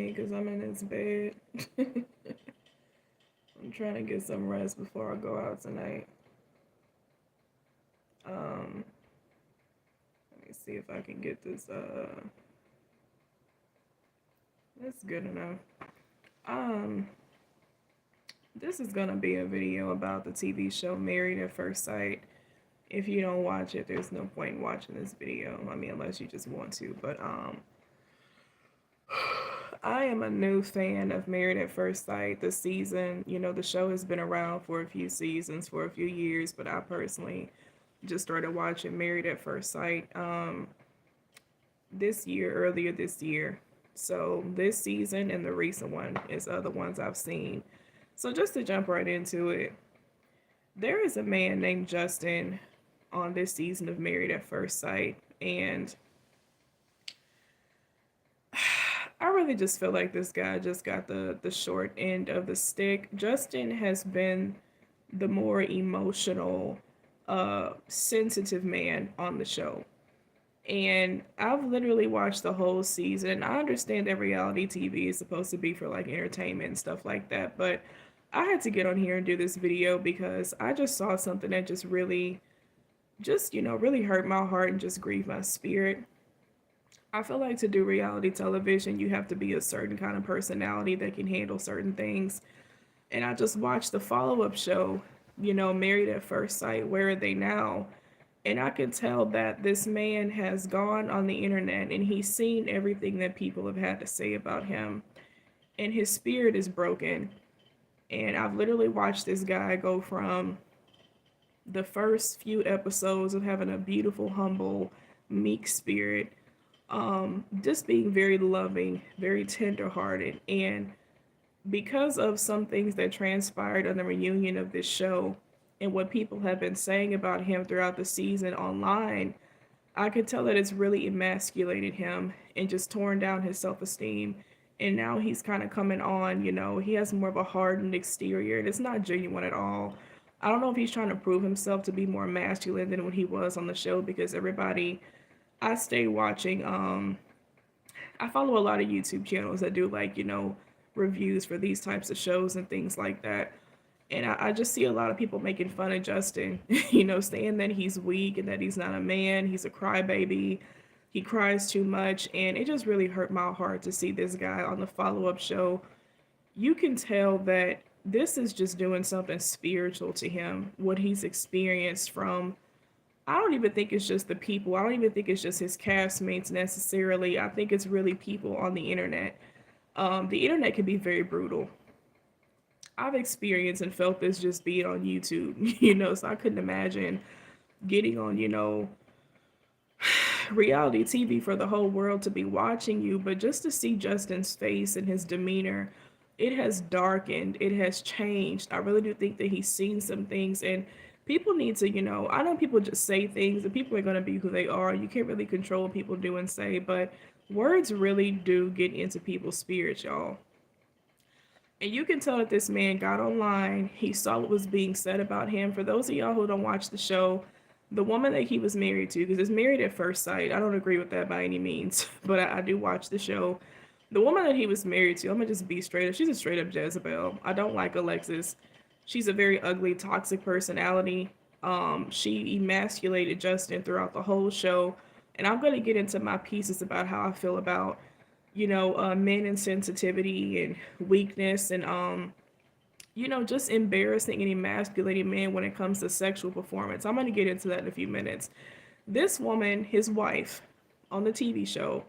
Because I'm in this bed. I'm trying to get some rest before I go out tonight. Um, Let me see if I can get this. That's good enough. Um, this is gonna be a video about the TV show Married at First Sight. If you don't watch it, there's no point in watching this video. I mean, unless you just want to. But I am a new fan of Married at First Sight. The season, the show has been around for a few seasons, for a few years, but I personally just started watching Married at First Sight earlier this year. So this season and the recent one is other ones I've seen. So just to jump right into it, there is a man named Justin on this season of Married at First Sight, and I really just feel like this guy just got the short end of the stick. Justin has been the more emotional, sensitive man on the show. And I've literally watched the whole season. I understand that reality TV is supposed to be for like entertainment and stuff like that, but I had to get on here and do this video because I just saw something that just really, really hurt my heart and just grieved my spirit. I feel like to do reality television, you have to be a certain kind of personality that can handle certain things. And I just watched the follow up show, Married at First Sight, Where Are They Now? And I can tell that this man has gone on the internet and he's seen everything that people have had to say about him. And his spirit is broken. And I've literally watched this guy go from the first few episodes of having a beautiful, humble, meek spirit, just being very loving, very tenderhearted. And because of some things that transpired on the reunion of this show and what people have been saying about him throughout the season online, I could tell that it's really emasculated him and just torn down his self esteem. And now he's kind of coming on, he has more of a hardened exterior and it's not genuine at all. I don't know if he's trying to prove himself to be more masculine than what he was on the show because everybody I stay watching, I follow a lot of YouTube channels that do like, reviews for these types of shows and things like that. And I just see a lot of people making fun of Justin, saying that he's weak and that he's not a man, he's a crybaby, he cries too much. And it just really hurt my heart to see this guy on the follow up show. You can tell that this is just doing something spiritual to him, what he's experienced from. I don't even think it's just the people. I don't even think it's just his castmates necessarily. I think it's really people on the internet. The internet can be very brutal. I've experienced and felt this just being on YouTube, so I couldn't imagine getting on, reality TV for the whole world to be watching you, but just to see Justin's face and his demeanor, it has darkened, it has changed. I really do think that he's seen some things, and people need to, I know people just say things and people are going to be who they are. You can't really control what people do and say, but words really do get into people's spirits, y'all. And you can tell that this man got online. He saw what was being said about him. For those of y'all who don't watch the show, the woman that he was married to, because it's Married at First Sight. I don't agree with that by any means, but I do watch the show. The woman that he was married to, I'm gonna just be straight up. She's a straight up Jezebel. I don't like Alexis. She's a very ugly, toxic personality. She emasculated Justin throughout the whole show, and I'm gonna get into my pieces about how I feel about men and sensitivity and weakness and just embarrassing and emasculating men when it comes to sexual performance. I'm going to get into that in a few minutes. This woman, his wife, on the TV show,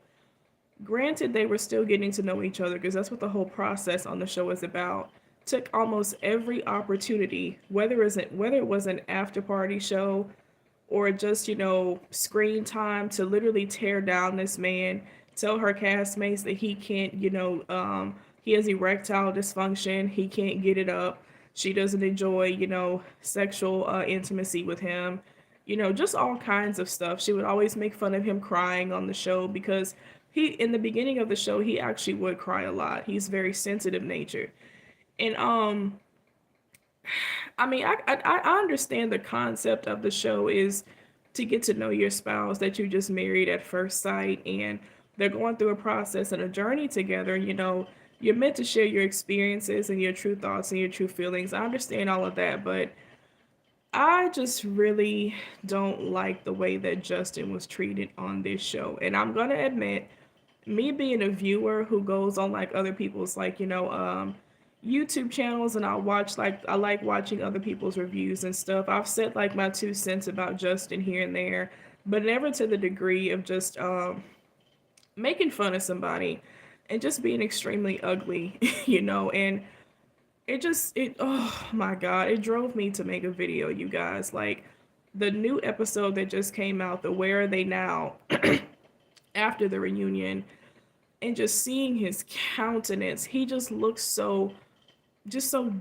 granted they were still getting to know each other because that's what the whole process on the show is about. Took almost every opportunity, whether it was an after party show or just, screen time, to literally tear down this man, tell her castmates that he can't, he has erectile dysfunction, he can't get it up, she doesn't enjoy, sexual intimacy with him, just all kinds of stuff. She would always make fun of him crying on the show because in the beginning of the show, he actually would cry a lot. He's very sensitive nature. And I mean, I understand the concept of the show is to get to know your spouse that you just married at first sight, and they're going through a process and a journey together. You're meant to share your experiences and your true thoughts and your true feelings. I understand all of that, but I just really don't like the way that Justin was treated on this show. And I'm gonna admit, me being a viewer who goes on like other people's like, YouTube channels, and I like watching other people's reviews and stuff. I've said like my 2 cents about Justin here and there, but never to the degree of just making fun of somebody and just being extremely ugly, and oh my god, it drove me to make a video, you guys. Like the new episode that just came out, the Where Are They Now, after the reunion, and just seeing his countenance, he just looks so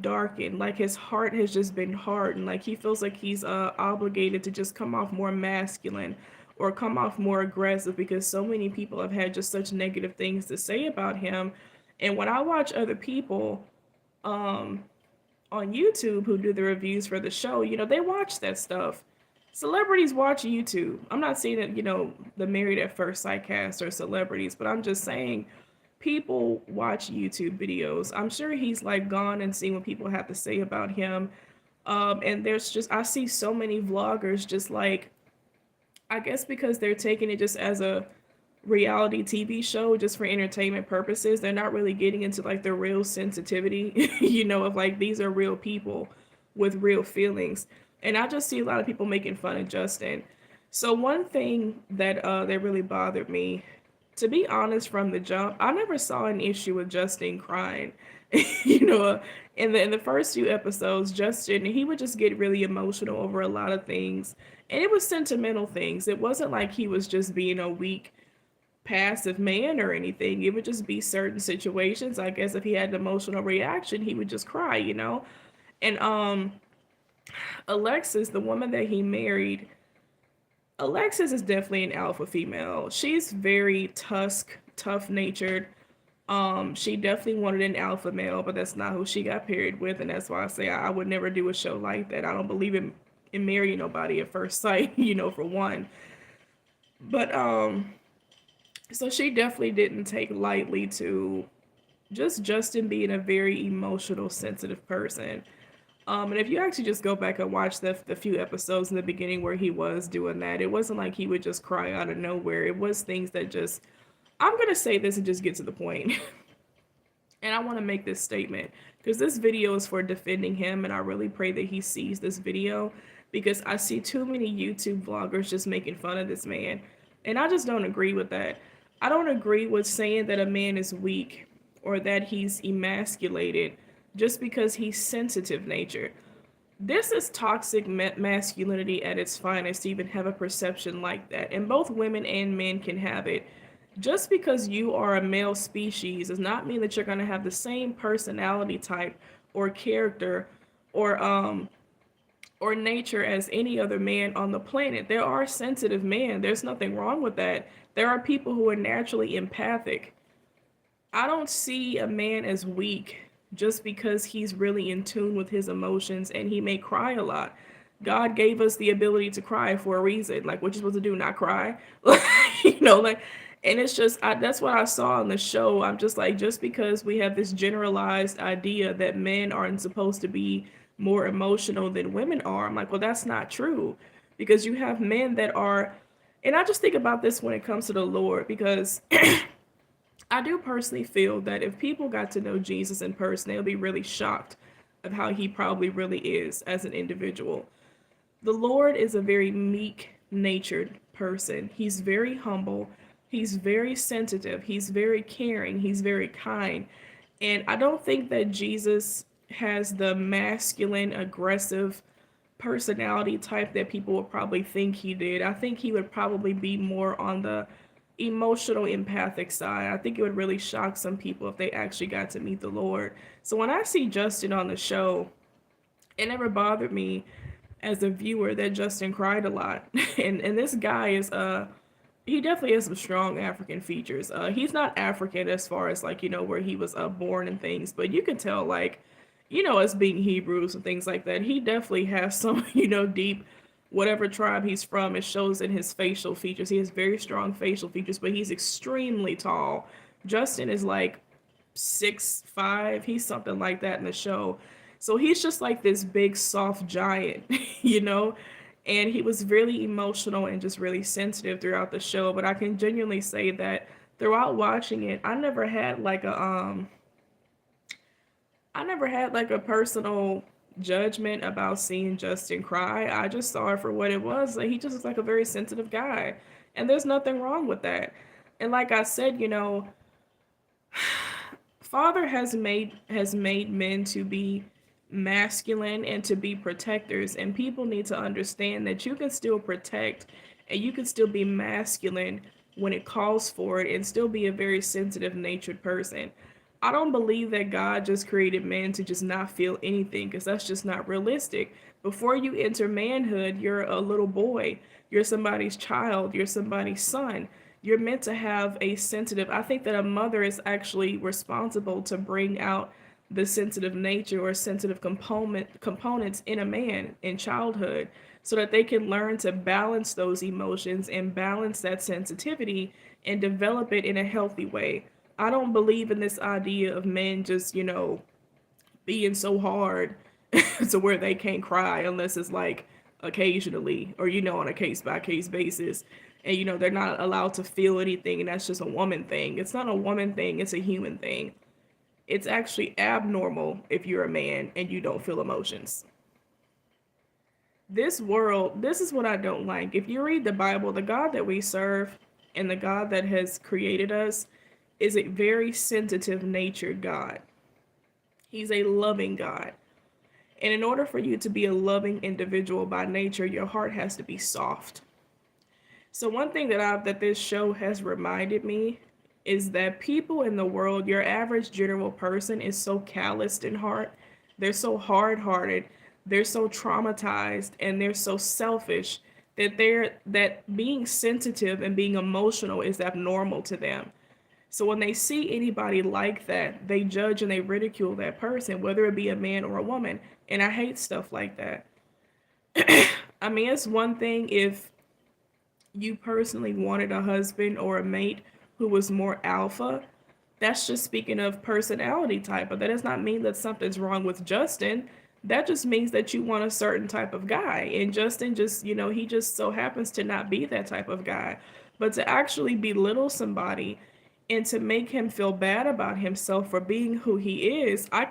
darkened. Like his heart has just been hardened. Like he feels like he's obligated to just come off more masculine or come off more aggressive because so many people have had just such negative things to say about him. And when I watch other people um on YouTube who do the reviews for the show, they watch that stuff. Celebrities watch YouTube. I'm not saying that, the Married at First Sight cast are celebrities, but I'm just saying people watch YouTube videos. I'm sure he's like gone and seen what people have to say about him. And I see so many vloggers just like, I guess because they're taking it just as a reality TV show just for entertainment purposes. They're not really getting into like the real sensitivity, of like these are real people with real feelings. And I just see a lot of people making fun of Justin. So one thing that really bothered me, to be honest, from the jump, I never saw an issue with Justin crying. In the first few episodes, Justin, he would just get really emotional over a lot of things, and it was sentimental things. It wasn't like he was just being a weak, passive man or anything. It would just be certain situations. I guess if he had an emotional reaction, he would just cry. And Alexis, the woman that he married, Alexis is definitely an alpha female. She's very tough natured. She definitely wanted an alpha male, but that's not who she got paired with, and that's why I say I would never do a show like that. I don't believe in marrying nobody at first sight, for one. But so she definitely didn't take lightly to just Justin being a very emotional, sensitive person. And if you actually just go back and watch the few episodes in the beginning where he was doing that, it wasn't like he would just cry out of nowhere. It was things that just, I'm going to say this and just get to the point. And I want to make this statement because this video is for defending him. And I really pray that he sees this video because I see too many YouTube vloggers just making fun of this man. And I just don't agree with that. I don't agree with saying that a man is weak or that he's emasculated just because he's sensitive nature. This is toxic masculinity at its finest to even have a perception like that. And both women and men can have it. Just because you are a male species does not mean that you're going to have the same personality type or character or nature as any other man on the planet. There are sensitive men. There's nothing wrong with that. There are people who are naturally empathic. I don't see a man as weak just because he's really in tune with his emotions and he may cry a lot. God gave us the ability to cry for a reason. Like, what you supposed to do, not cry? And it's just, that's what I saw on the show. I'm just like, just because we have this generalized idea that men aren't supposed to be more emotional than women are, I'm like, well, that's not true. Because you have men that are, and I just think about this when it comes to the Lord, because I do personally feel that if people got to know Jesus in person, they'll be really shocked of how he probably really is as an individual. The Lord is a very meek-natured person. He's very humble. He's very sensitive. He's very caring. He's very kind. And I don't think that Jesus has the masculine, aggressive personality type that people would probably think he did. I think he would probably be more on the emotional, empathic side. I think it would really shock some people if they actually got to meet the Lord. So when I see Justin on the show, it never bothered me as a viewer that Justin cried a lot. And this guy is he definitely has some strong African features. He's not African as far as like, where he was born and things, but you can tell like, us being Hebrews and things like that, he definitely has some, deep whatever tribe he's from. It shows in his facial features. He has very strong facial features, but he's extremely tall. Justin is like 6'5". He's something like that in the show. So he's just like this big soft giant, you know? And he was really emotional and just really sensitive throughout the show. But I can genuinely say that throughout watching it, I never had like a personal judgment about seeing Justin cry. I just saw it for what it was. Like he just looks like a very sensitive guy. And there's nothing wrong with that. And like I said, Father has made men to be masculine and to be protectors, and people need to understand that you can still protect and you can still be masculine when it calls for it and still be a very sensitive natured person. I don't believe that God just created man to just not feel anything, because that's just not realistic. Before you enter manhood, you're a little boy, you're somebody's child, you're somebody's son. You're meant to have a sensitive, I think that a mother is actually responsible to bring out the sensitive nature or sensitive components in a man in childhood, so that they can learn to balance those emotions and balance that sensitivity and develop it in a healthy way. I don't believe in this idea of men just, being so hard to where they can't cry unless it's like occasionally, or on a case by case basis. And they're not allowed to feel anything, and that's just a woman thing. It's not a woman thing, it's a human thing. It's actually abnormal if you're a man and you don't feel emotions. This world, this is what I don't like. If you read the Bible, the God that we serve and the God that has created us is a very sensitive natured God. He's a loving God. And in order for you to be a loving individual by nature, your heart has to be soft. So one thing that this show has reminded me is that people in the world, your average general person, is so calloused in heart. They're so hard-hearted. They're so traumatized, and they're so selfish that being sensitive and being emotional is abnormal to them. So when they see anybody like that, they judge and they ridicule that person, whether it be a man or a woman. And I hate stuff like that. I mean, it's one thing if you personally wanted a husband or a mate who was more alpha. That's just speaking of personality type, but that does not mean that something's wrong with Justin. That just means that you want a certain type of guy. And Justin just, he just so happens to not be that type of guy. But to actually belittle somebody and to make him feel bad about himself for being who he is, I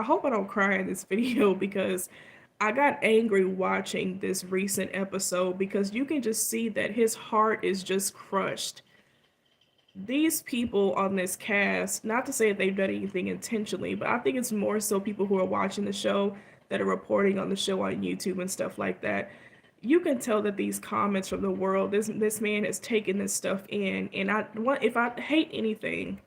hope I don't cry in this video, because I got angry watching this recent episode, because you can just see that his heart is just crushed. These people on this cast, not to say that they've done anything intentionally, but I think it's more so people who are watching the show that are reporting on the show on YouTube and stuff like that. You can tell that these comments from the world, this man has taken this stuff in, and if I hate anything,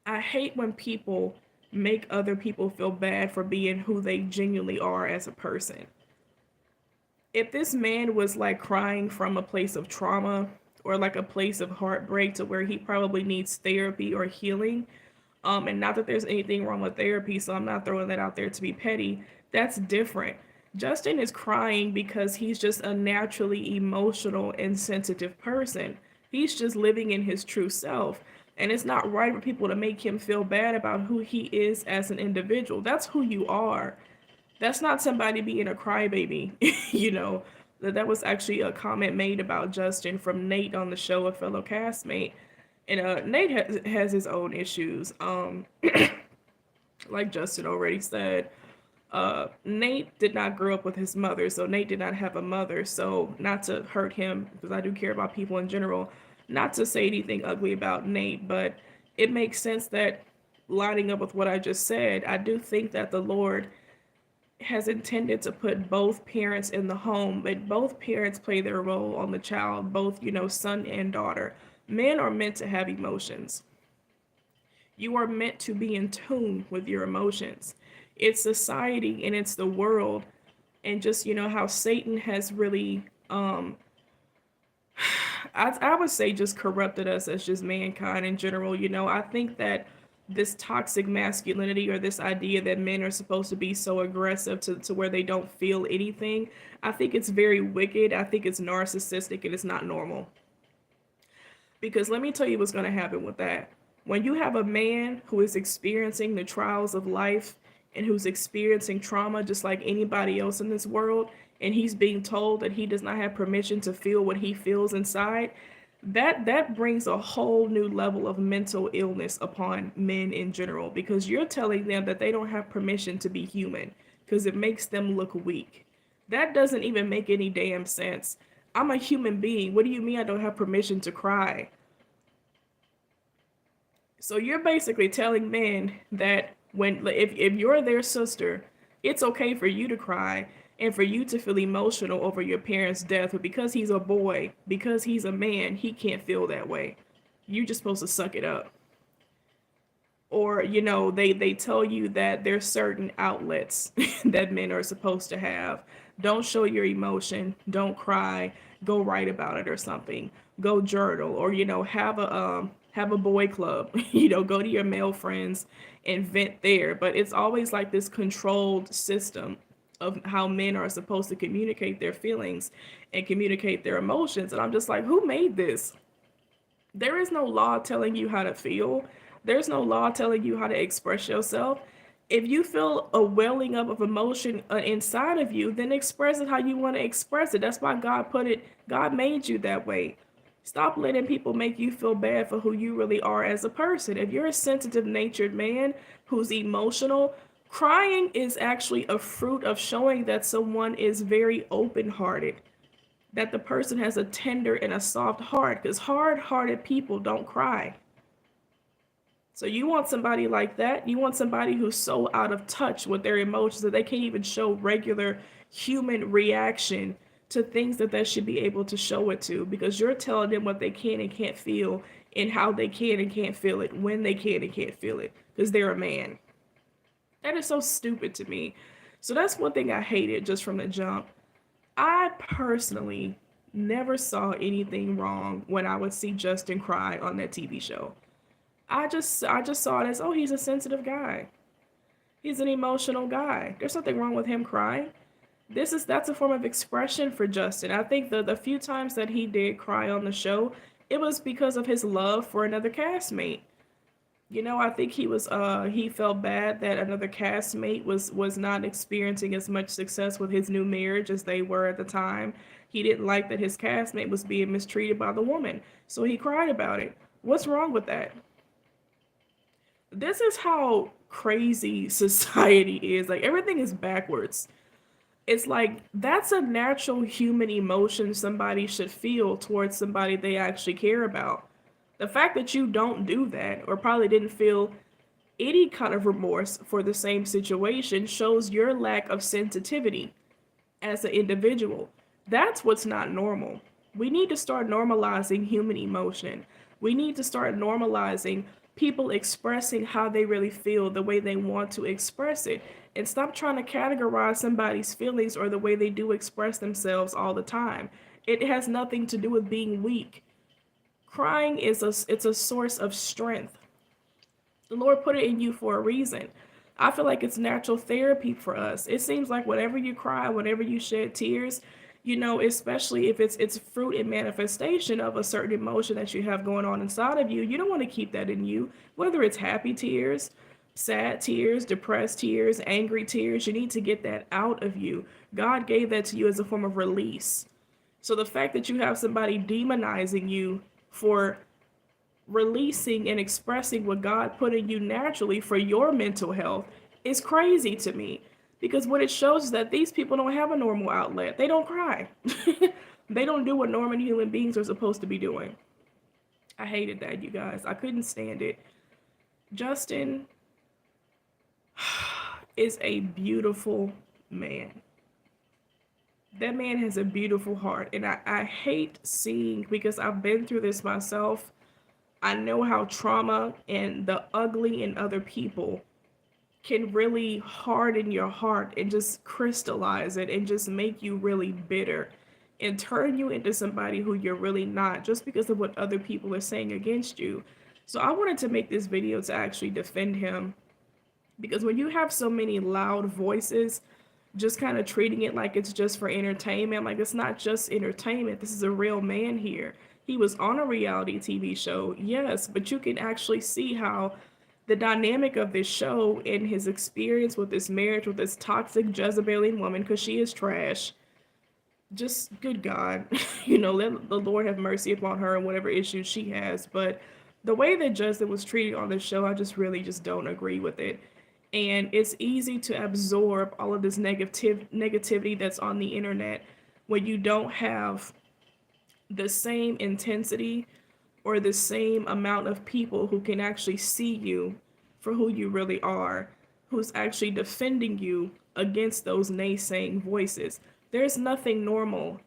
I hate when people make other people feel bad for being who they genuinely are as a person. If this man was like crying from a place of trauma or like a place of heartbreak to where he probably needs therapy or healing, and not that there's anything wrong with therapy, so I'm not throwing that out there to be petty, that's different. Justin is crying because he's just a naturally emotional and sensitive person. He's just living in his true self. And it's not right for people to make him feel bad about who he is as an individual. That's who you are. That's not somebody being a crybaby. That was actually a comment made about Justin from Nate on the show, a fellow castmate. And Nate has his own issues. Like Justin already said, Nate did not grow up with his mother, so Nate did not have a mother. So not to hurt him, because I do care about people in general, not to say anything ugly about Nate, but it makes sense that, lining up with what I just said, I do think that the Lord has intended to put both parents in the home, but both parents play their role on the child, both, son and daughter. Men are meant to have emotions. You are meant to be in tune with your emotions. It's society and it's the world, and just, how Satan has really, I would say, just corrupted us as just mankind in general. I think that this toxic masculinity, or this idea that men are supposed to be so aggressive to where they don't feel anything. I think it's very wicked. I think it's narcissistic and it's not normal. Because let me tell you what's going to happen with that. When you have a man who is experiencing the trials of life and who's experiencing trauma just like anybody else in this world, and he's being told that he does not have permission to feel what he feels inside, that brings a whole new level of mental illness upon men in general, because you're telling them that they don't have permission to be human because it makes them look weak. That doesn't even make any damn sense. I'm a human being. What do you mean I don't have permission to cry? So you're basically telling men that if you're their sister, it's okay for you to cry and for you to feel emotional over your parents' death, but because he's a boy, because he's a man, he can't feel that way. You're just supposed to suck it up. Or, they tell you that there's certain outlets that men are supposed to have. Don't show your emotion, don't cry, go write about it or something. Go journal, or have a boy club. Go to your male friends and vent there. But it's always like this controlled system of how men are supposed to communicate their feelings and communicate their emotions. And I'm just like, who made this? There is no law telling you how to feel. There's no law telling you how to express yourself. If you feel a welling up of emotion inside of you, then express it how you want to express it. That's why God made you that way. Stop letting people make you feel bad for who you really are as a person. If you're a sensitive natured man who's emotional, crying is actually a fruit of showing that someone is very open hearted, that the person has a tender and a soft heart, because hard hearted people don't cry. So you want somebody like that? You want somebody who's so out of touch with their emotions that they can't even show regular human reaction to things that they should be able to show it to, because you're telling them what they can and can't feel and how they can and can't feel it, when they can and can't feel it, because they're a man. That is so stupid to me. So that's one thing I hated just from the jump. I personally never saw anything wrong when I would see Justin cry on that TV show. I just saw it as, oh, he's a sensitive guy. He's an emotional guy. There's nothing wrong with him crying. That's a form of expression for Justin. I think the few times that he did cry on the show, it was because of his love for another castmate. I think he felt bad that another castmate was not experiencing as much success with his new marriage as they were at the time. He didn't like that his castmate was being mistreated by the woman, so he cried about it. What's wrong with that? This is how crazy society is. Like, everything is backwards. It's like that's a natural human emotion somebody should feel towards somebody they actually care about. The fact that you don't do that, or probably didn't feel any kind of remorse for the same situation, shows your lack of sensitivity as an individual. That's what's not normal. We need to start normalizing human emotion. We need to start normalizing people expressing how they really feel the way they want to express it, and stop trying to categorize somebody's feelings or the way they do express themselves all the time. It has nothing to do with being weak. Crying it's a source of strength. The Lord put it in you for a reason. I feel like it's natural therapy for us. It seems like whenever you cry, whenever you shed tears, especially if it's fruit and manifestation of a certain emotion that you have going on inside of you, you don't want to keep that in you. Whether it's happy tears, sad tears, depressed tears, angry tears, you need to get that out of you. God gave that to you as a form of release. So the fact that you have somebody demonizing you for releasing and expressing what God put in you naturally for your mental health is crazy to me. Because what it shows is that these people don't have a normal outlet. They don't cry. They don't do what normal human beings are supposed to be doing. I hated that, you guys. I couldn't stand it. Justin is a beautiful man. That man has a beautiful heart. And I hate seeing, because I've been through this myself, I know how trauma and the ugly in other people can really harden your heart and just crystallize it and just make you really bitter and turn you into somebody who you're really not, just because of what other people are saying against you. So I wanted to make this video to actually defend him, because when you have so many loud voices just kind of treating it like it's just for entertainment, like it's not just entertainment, this is a real man here. He was on a reality TV show, yes, but you can actually see how the dynamic of this show and his experience with this marriage with this toxic Jezebelian woman, because she is trash, just good God, let the Lord have mercy upon her and whatever issues she has. But the way that Justin was treated on this show, I just really just don't agree with it. And it's easy to absorb all of this negativity that's on the internet when you don't have the same intensity or the same amount of people who can actually see you for who you really are, who's actually defending you against those naysaying voices. There's nothing normal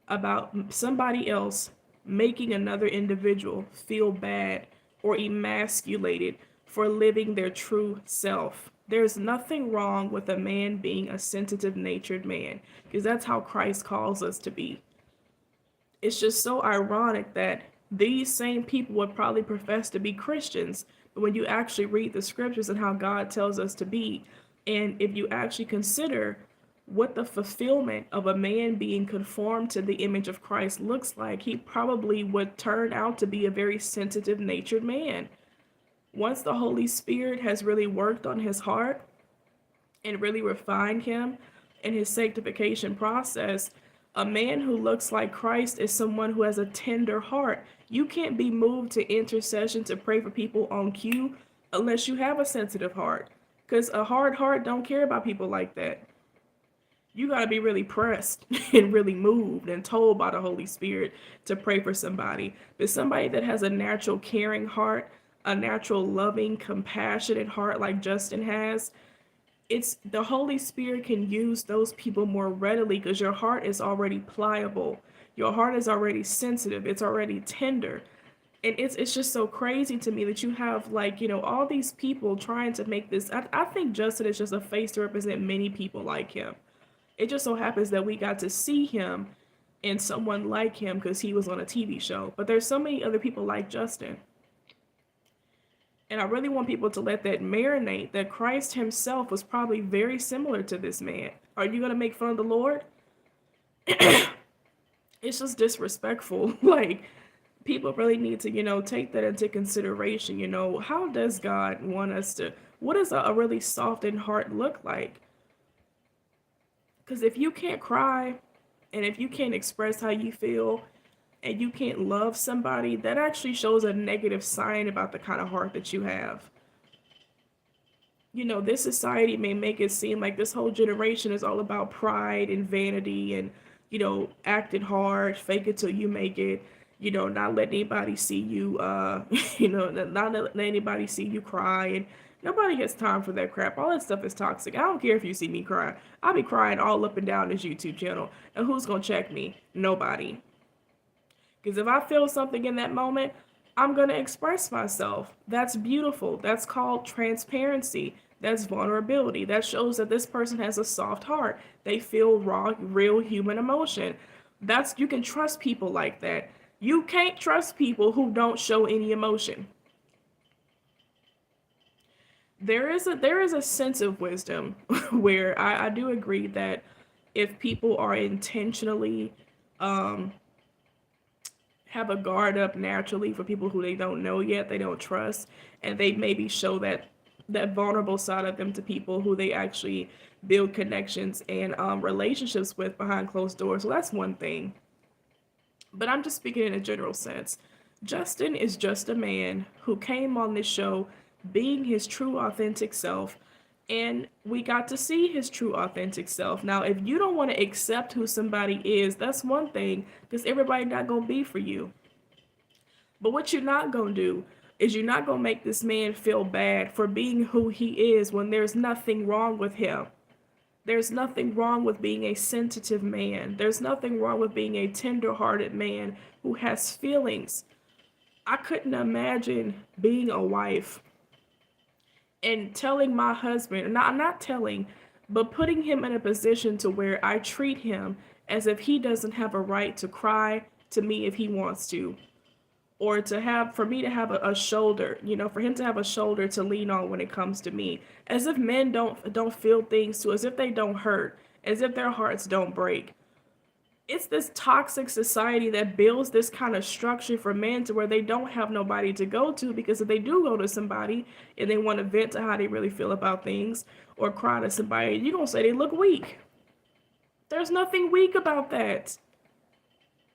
about somebody else making another individual feel bad or emasculated for living their true self. There's nothing wrong with a man being a sensitive natured man, because that's how Christ calls us to be. It's just so ironic that these same people would probably profess to be Christians, but when you actually read the scriptures and how God tells us to be, and if you actually consider what the fulfillment of a man being conformed to the image of Christ looks like, he probably would turn out to be a very sensitive natured man. Once the Holy Spirit has really worked on his heart and really refined him in his sanctification process, a man who looks like Christ is someone who has a tender heart. You can't be moved to intercession to pray for people on cue unless you have a sensitive heart, because a hard heart don't care about people like that. You got to be really pressed and really moved and told by the Holy Spirit to pray for somebody. But somebody that has a natural caring heart, a natural loving, compassionate heart like Justin has, it's the Holy Spirit can use those people more readily because your heart is already pliable. Your heart is already sensitive. It's already tender. And it's just so crazy to me that you have, like, all these people trying to make this. I think Justin is just a face to represent many people like him. It just so happens that we got to see him and someone like him because he was on a TV show. But there's so many other people like Justin. And I really want people to let that marinate, that Christ himself was probably very similar to this man. Are you going to make fun of the Lord? It's just disrespectful. Like, people really need to, take that into consideration. How does God want us to, what does a really softened heart look like? Because if you can't cry and if you can't express how you feel and you can't love somebody, that actually shows a negative sign about the kind of heart that you have. This society may make it seem like this whole generation is all about pride and vanity and, acting hard, fake it till you make it, not let anybody see you, not let anybody see you cry. And nobody has time for that crap. All that stuff is toxic. I don't care if you see me cry. I'll be crying all up and down this YouTube channel. And who's going to check me? Nobody. Because if I feel something in that moment, I'm going to express myself. That's beautiful. That's called transparency. That's vulnerability. That shows that this person has a soft heart. They feel raw, real human emotion. You can trust people like that. You can't trust people who don't show any emotion. There is a sense of wisdom where I do agree that if people are intentionally have a guard up naturally for people who they don't know yet, they don't trust, and they maybe show that vulnerable side of them to people who they actually build connections and relationships with behind closed doors. So that's one thing. But I'm just speaking in a general sense. Justin is just a man who came on this show being his true authentic self, and we got to see his true authentic self. Now, if you don't want to accept who somebody is, that's one thing, because everybody not going to be for you. But what you're not going to do is you're not going to make this man feel bad for being who he is when there's nothing wrong with him. There's nothing wrong with being a sensitive man. There's nothing wrong with being a tender-hearted man who has feelings. I couldn't imagine being a wife and telling my husband, not telling, but putting him in a position to where I treat him as if he doesn't have a right to cry to me if he wants to, or to have for me to have a shoulder, for him to have a shoulder to lean on when it comes to me. As if men don't feel things too, as if they don't hurt, as if their hearts don't break. It's this toxic society that builds this kind of structure for men to where they don't have nobody to go to, because if they do go to somebody and they want to vent to how they really feel about things or cry to somebody, you're going to say they look weak. There's nothing weak about that.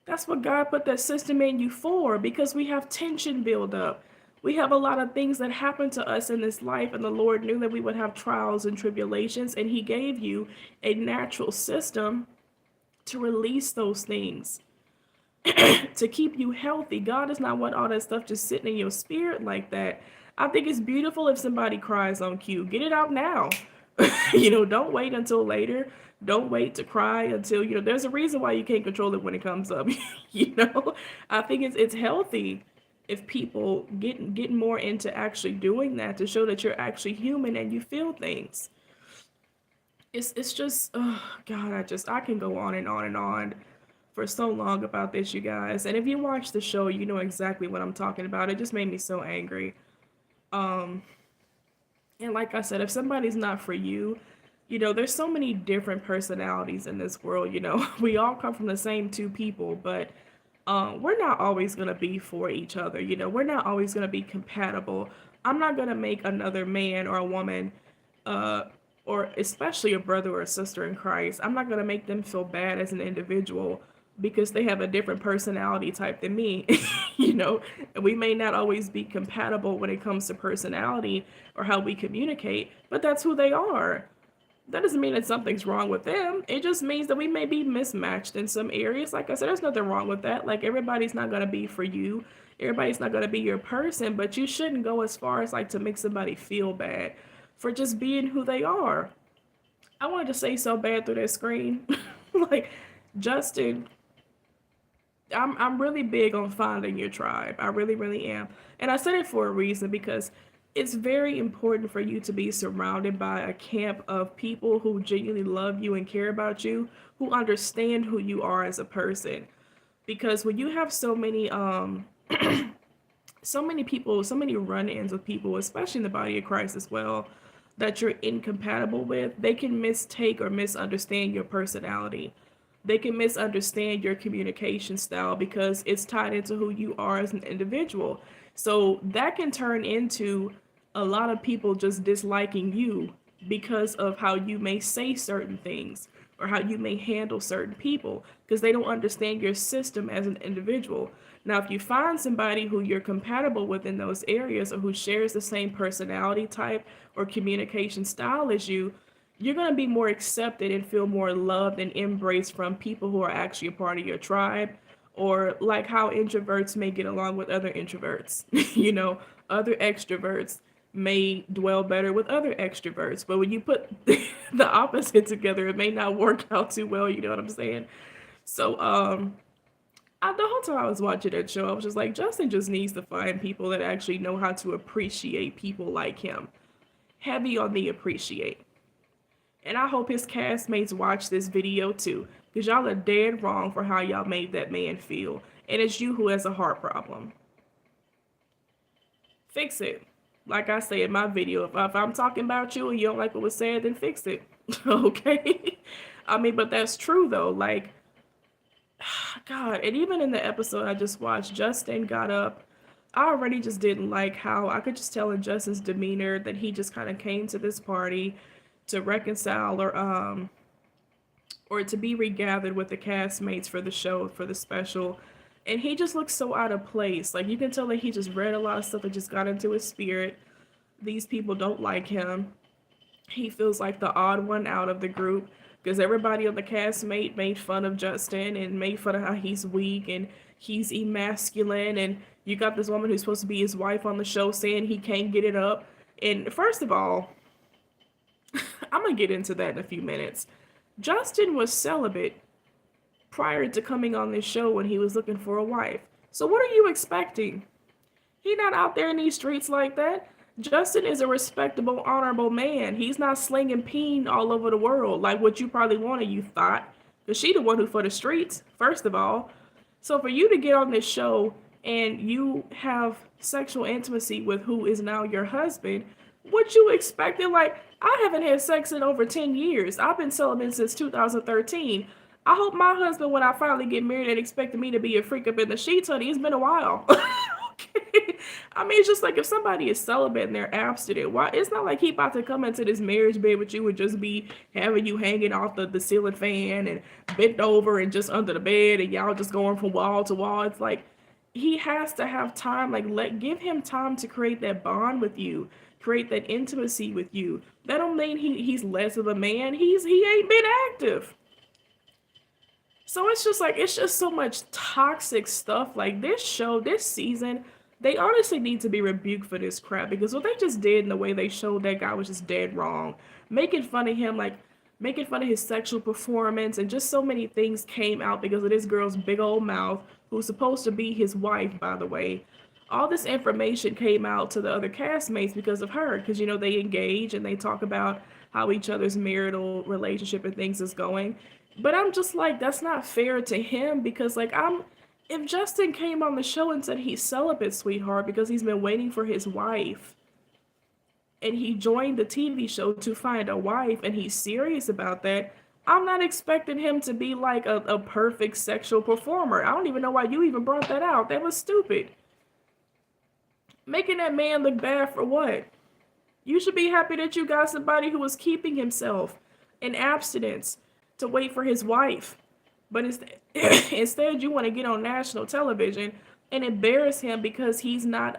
That's what God put that system in you for, because we have tension build up. We have a lot of things that happen to us in this life, and the Lord knew that we would have trials and tribulations, and He gave you a natural system to release those things, to keep you healthy. God does not want all that stuff just sitting in your spirit like that. I think it's beautiful if somebody cries on cue. Get it out now. Don't wait until later. Don't wait to cry until, there's a reason why you can't control it when it comes up. I think it's healthy if people get more into actually doing that, to show that you're actually human and you feel things. It's just, oh God, I can go on and on and on for so long about this, you guys. And if you watch the show, you know exactly what I'm talking about. It just made me so angry. Um, and like I said, if somebody's not for you, there's so many different personalities in this world. We all come from the same two people, but we're not always going to be for each other. We're not always going to be compatible. I'm not going to make another man or a woman, uh, or especially a brother or a sister in Christ, I'm not going to make them feel bad as an individual because they have a different personality type than me. And we may not always be compatible when it comes to personality or how we communicate, but that's who they are. That doesn't mean that something's wrong with them. It just means that we may be mismatched in some areas. Like I said, there's nothing wrong with that. Like, everybody's not going to be for you. Everybody's not going to be your person, but you shouldn't go as far as like to make somebody feel bad for just being who they are. I wanted to say so bad through that screen. Like, Justin, I'm really big on finding your tribe. I really, really am. And I said it for a reason, because it's very important for you to be surrounded by a camp of people who genuinely love you and care about you, who understand who you are as a person. Because when you have so many so many people, so many run-ins with people, especially in the body of Christ as well, that you're incompatible with, they can mistake or misunderstand your personality. They can misunderstand your communication style because it's tied into who you are as an individual. So that can turn into a lot of people just disliking you because of how you may say certain things or how you may handle certain people, because they don't understand your system as an individual. Now, if you find somebody who you're compatible with in those areas, or who shares the same personality type or communication style as you, you're going to be more accepted and feel more loved and embraced from people who are actually a part of your tribe. Or like how introverts may get along with other introverts. Other extroverts may dwell better with other extroverts. But when you put the opposite together, it may not work out too well. You know what I'm saying? So, the whole time I was watching that show, I was just like, Justin just needs to find people that actually know how to appreciate people like him. Heavy on the appreciate. And I hope his castmates watch this video too, because y'all are dead wrong for how y'all made that man feel. And it's you who has a heart problem. Fix it. Like I say in my video, if I'm talking about you and you don't like what was said, then fix it. Okay? But that's true though. Like, God, and even in the episode I just watched, Justin got up. I already just didn't like how I could just tell in Justin's demeanor that he just kind of came to this party to reconcile or to be regathered with the castmates for the show, for the special. And he just looks so out of place. Like, you can tell that he just read a lot of stuff that just got into his spirit. These people don't like him. He feels like the odd one out of the group, because everybody on the castmate made fun of Justin and made fun of how he's weak and he's emasculine. And you got this woman who's supposed to be his wife on the show saying he can't get it up. And first of all, I'm going to get into that in a few minutes. Justin was celibate prior to coming on this show when he was looking for a wife. So what are you expecting? He not out there in these streets like that. Justin is a respectable, honorable man. He's not slinging peen all over the world like what you probably wanted, you thought. Because she the one who for the streets, first of all. So for you to get on this show and you have sexual intimacy with who is now your husband, what you expected? Like, I haven't had sex in over 10 years. I've been celibate since 2013. I hope my husband, when I finally get married, and expected me to be a freak up in the sheets, honey. It's been a while. Okay. I mean, it's just like if somebody is celibate and they're abstinent, why? It's not like he about to come into this marriage bed with you and just be having you hanging off the ceiling fan and bent over and just under the bed and y'all just going from wall to wall. It's like he has to have time. Like, give him time to create that bond with you, create that intimacy with you. That don't mean he's less of a man. He ain't been active. So it's just like it's just so much toxic stuff. Like this show, this season, they honestly need to be rebuked for this crap because what they just did in the way they showed that guy was just dead wrong. Making fun of him, like making fun of his sexual performance, and just so many things came out because of this girl's big old mouth, who's supposed to be his wife, by the way. All this information came out to the other castmates because of her, because they engage and they talk about how each other's marital relationship and things is going. But I'm just like, that's not fair to him because, like, if Justin came on the show and said he's celibate, sweetheart, because he's been waiting for his wife, and he joined the TV show to find a wife, and he's serious about that, I'm not expecting him to be like a perfect sexual performer. I don't even know why you even brought that out. That was stupid. Making that man look bad for what? You should be happy that you got somebody who was keeping himself in abstinence to wait for his wife. But instead you want to get on national television and embarrass him because he's not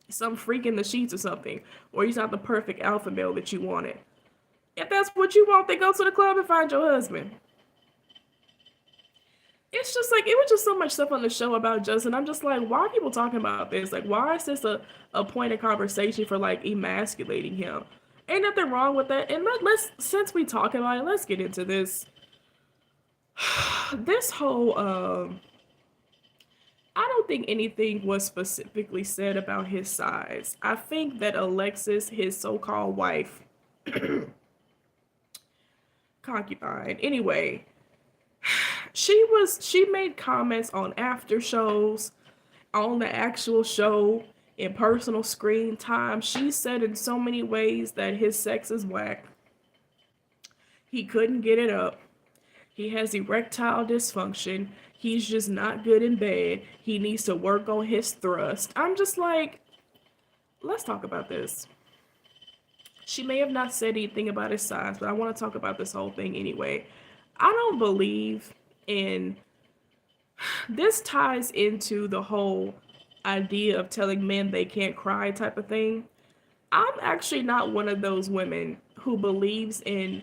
some freak in the sheets or something, or he's not the perfect alpha male that you wanted. If that's what you want, then go to the club and find your husband. It's just like, it was just so much stuff on the show about Justin. I'm just like, why are people talking about this? Like, why is this a point of conversation for like emasculating him? Ain't nothing wrong with that. And let's since we talking about it, let's get into this. This whole I don't think anything was specifically said about his size. I think that Alexis, his so-called wife, concubine, anyway, she made comments on after shows, on the actual show, in personal screen time. She said in so many ways that his sex is whack. He couldn't get it up. He has erectile dysfunction. He's just not good in bed. He needs to work on his thrust. I'm just like, let's talk about this. She may have not said anything about his size, but I want to talk about this whole thing anyway. I don't believe in this. Ties into the whole idea of telling men they can't cry type of thing. I'm actually not one of those women who believes in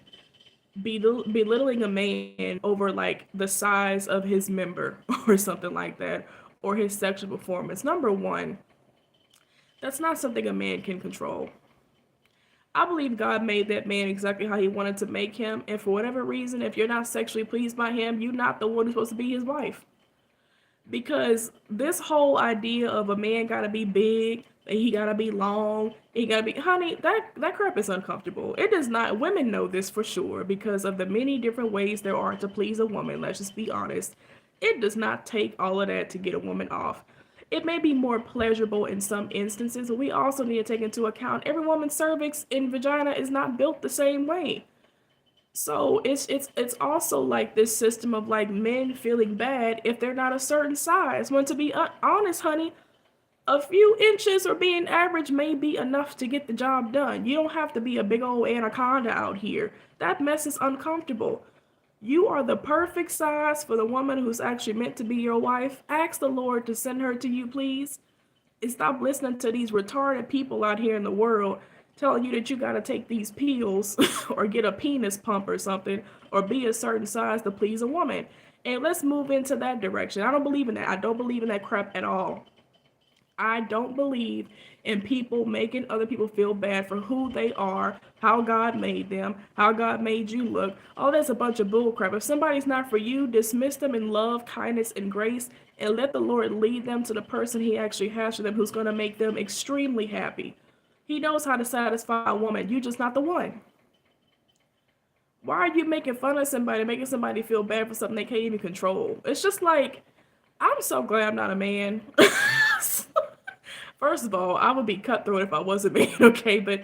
belittling a man over like the size of his member or something like that, or his sexual performance. Number one, that's not something a man can control. I believe God made that man exactly how he wanted to make him, and for whatever reason, if you're not sexually pleased by him, you're not the one who's supposed to be his wife. Because this whole idea of a man gotta be big, that he gotta be long, he gotta be, honey, that crap is uncomfortable. It does not. Women know this for sure because of the many different ways there are to please a woman. Let's just be honest. It does not take all of that to get a woman off. It may be more pleasurable in some instances, but we also need to take into account every woman's cervix and vagina is not built the same way. So it's also like this system of like men feeling bad if they're not a certain size. When to be honest, honey, a few inches or being average may be enough to get the job done. You don't have to be a big old anaconda out here. That mess is uncomfortable. You are the perfect size for the woman who's actually meant to be your wife. Ask the Lord to send her to you, please. And stop listening to these retarded people out here in the world telling you that you got to take these pills or get a penis pump or something or be a certain size to please a woman. And let's move into that direction. I don't believe in that. I don't believe in that crap at all. I don't believe in people making other people feel bad for who they are, how God made them, how God made you look. Oh, that's a bunch of bull crap. If somebody's not for you, dismiss them in love, kindness, and grace, and let the Lord lead them to the person he actually has for them who's going to make them extremely happy. He knows how to satisfy a woman. You're just not the one. Why are you making fun of somebody, making somebody feel bad for something they can't even control? It's just like, I'm so glad I'm not a man. First of all, I would be cutthroat if I was a man, okay? But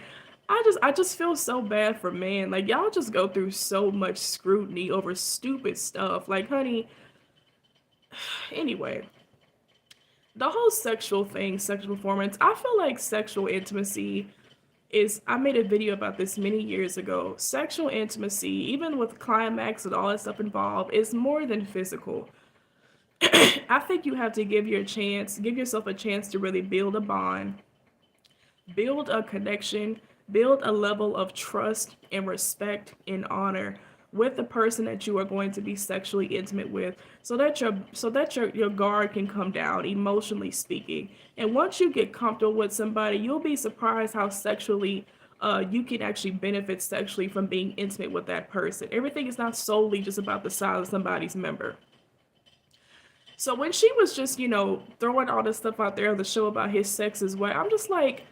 I just feel so bad for men. Like y'all just go through so much scrutiny over stupid stuff. Like, honey, anyway, the whole sexual thing, sexual performance, I feel like sexual intimacy is, I made a video about this many years ago. Sexual intimacy, even with climax and all that stuff involved, is more than physical. I think you have to give yourself a chance to really build a bond, build a connection, build a level of trust and respect and honor with the person that you are going to be sexually intimate with, so that your guard can come down, emotionally speaking. And once you get comfortable with somebody, you'll be surprised how sexually you can actually benefit sexually from being intimate with that person. Everything is not solely just about the size of somebody's member. So when she was just, throwing all this stuff out there on the show about his sex as well, I'm just like,